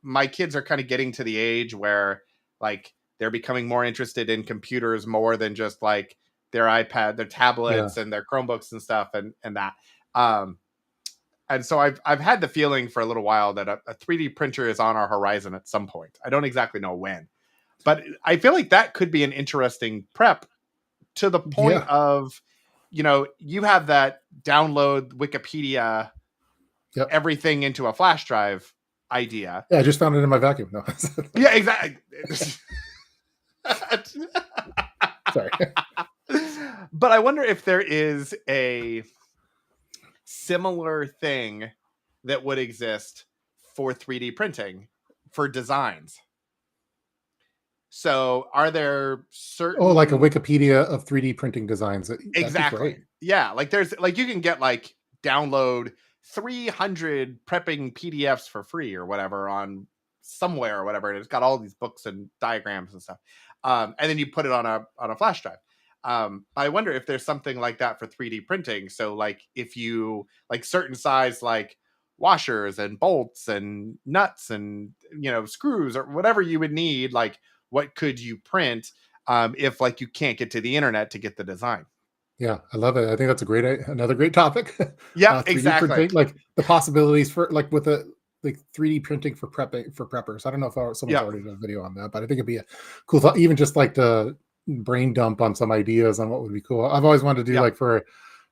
my kids are kind of getting to the age where like they're becoming more interested in computers more than just like their iPad, their tablets, and their Chromebooks and stuff, and that. And so I've had the feeling for a little while that a 3D printer is on our horizon at some point. I don't exactly know when, but I feel like that could be an interesting prep to the point of you have that download Wikipedia Yep. everything into a flash drive idea. Yeah, I just found it in my vacuum. No. Yeah, exactly. Sorry. But I wonder if there is a similar thing that would exist for 3D printing for designs. So are there certain Oh, like a Wikipedia of 3D printing designs. That'd be exactly. great. Yeah, like there's like you can get like download 300 prepping PDFs for free or whatever on somewhere or whatever, and it's got all these books and diagrams and stuff. And then you put it on a flash drive. I wonder if there's something like that for 3D printing. So like if you like certain size like washers and bolts and nuts and screws or whatever you would need, like what could you print if like you can't get to the internet to get the design? Yeah, I love it. I think that's another great topic. Yeah, 3D exactly. printing, like the possibilities for like with the like 3D printing for preppers. I don't know if someone's already done a video on that, but I think it'd be a cool thought, even just like the brain dump on some ideas on what would be cool. I've always wanted to do like for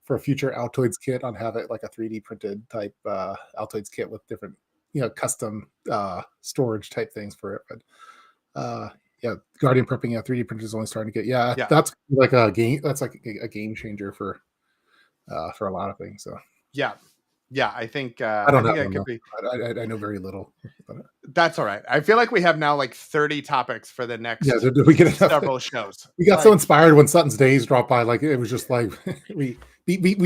a future Altoids kit on have it like a 3D printed type Altoids kit with different custom storage type things for it. But yeah, Guardian prepping, 3D printers is only starting to get that's like a game. That's like a game changer for a lot of things. So yeah, I think I don't think know. it could be. I know very little. That's all right. I feel like we have now like 30 topics for the next did we get several shows. We got so inspired when Sutton's Days dropped by. Like it was just like we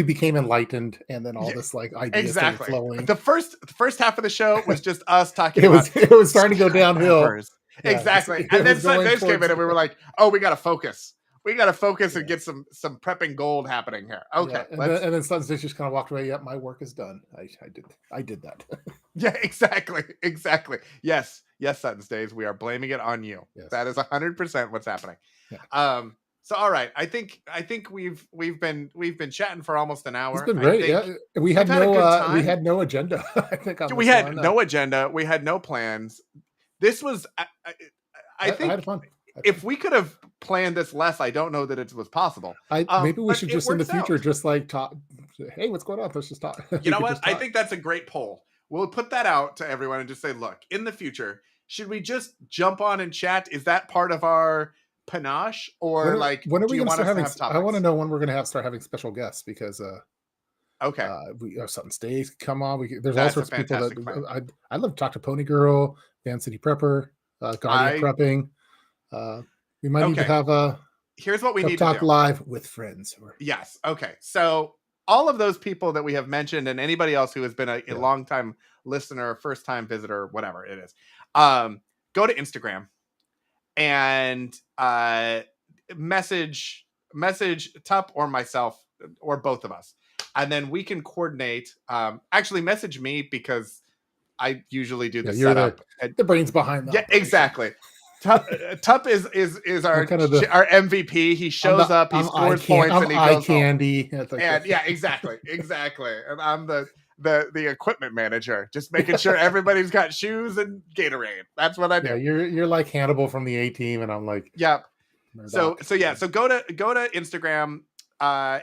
became enlightened, and then all this like ideas started flowing. The first half of the show was just us talking. It was starting to go downhill. Yeah, exactly. And then Sutton Days came in and we were like, oh, we got to focus. We got to focus and get some prepping gold happening here. Okay. Yeah. And then Sutton's Days just kind of walked away. Yep, my work is done. I did that. Yeah, exactly. Yes, Sutton's Days. We are blaming it on you. Yes. That is 100% what's happening. Yeah. So all right, I think we've been chatting for almost an hour. It's been great. Yeah, we had no agenda. I think we had no agenda. We had no plans. This was I think had fun. If we could have planned this less, I don't know that it was possible. Maybe we should just in the future just like talk. Hey, what's going on? Let's just talk. You know what? I think that's a great poll. We'll put that out to everyone and just say, look, in the future, should we just jump on and chat? Is that part of our panache, or when are we going to start having? I want to know when we're going to start having special guests because okay, we have Sutton Stays come on. There's all sorts of people that I'd love to talk to. Pony Girl, Van City Prepper, Guardian Prepping. We might need to have here's what we need to talk live with friends. Yes. Okay. So all of those people that we have mentioned, and anybody else who has been a long time listener, first time visitor, whatever it is, go to Instagram and message Tup or myself or both of us, and then we can coordinate. Actually, message me because I usually do the setup. The brains behind that. Yeah, exactly. Tup is our our MVP. He shows up, he scores points, and he goes candy. And yeah, exactly. And I'm the equipment manager, just making sure everybody's got shoes and Gatorade. That's what I do. Yeah, you're like Hannibal from the A-Team, and I'm like, yeah. So go to Instagram.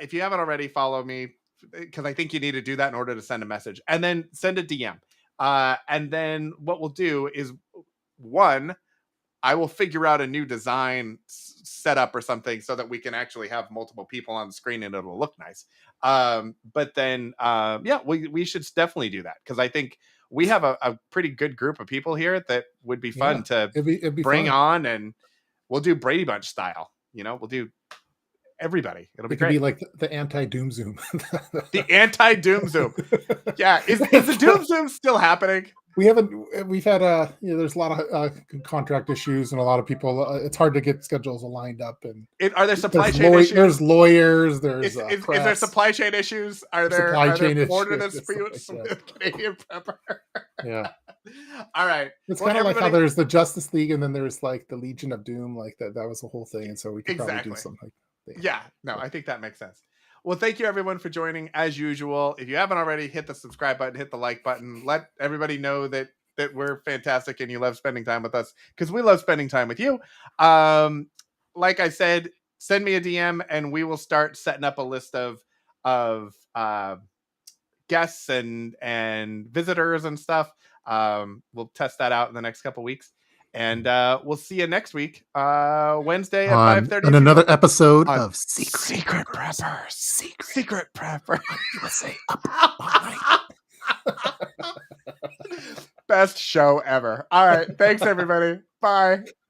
If you haven't already, follow me because I think you need to do that in order to send a message, and then send a DM. And then what we'll do is I will figure out a new design setup or something so that we can actually have multiple people on the screen and it'll look nice. But then, we should definitely do that because I think we have a pretty good group of people here that would be fun to it'd be bring fun. on, and we'll do Brady Bunch style. We'll do everybody. It'll be great. Be like the anti-Doom Zoom. The anti-Doom Zoom. Yeah. Is the Doom Zoom still happening? We've had there's a lot of contract issues and a lot of people. It's hard to get schedules aligned up. And are there supply chain issues? There's lawyers. There's is there supply chain issues? Are there border disputes with Canadian Prepper? Yeah. All right. It's kind of like how there's the Justice League and then there's like the Legion of Doom. Like that was the whole thing, and so we could probably do something. Yeah. No, I think that makes sense. Well, thank you everyone for joining as usual. If you haven't already, hit the subscribe button, hit the like button. Let everybody know that we're fantastic and you love spending time with us because we love spending time with you. Like I said, send me a DM and we will start setting up a list of guests and visitors and stuff. We'll test that out in the next couple weeks. And we'll see you next week, Wednesday at 5:30 on another episode on of Secret Preppers. Secret Prepper. USA up all night. Best show ever. All right. Thanks, everybody. Bye.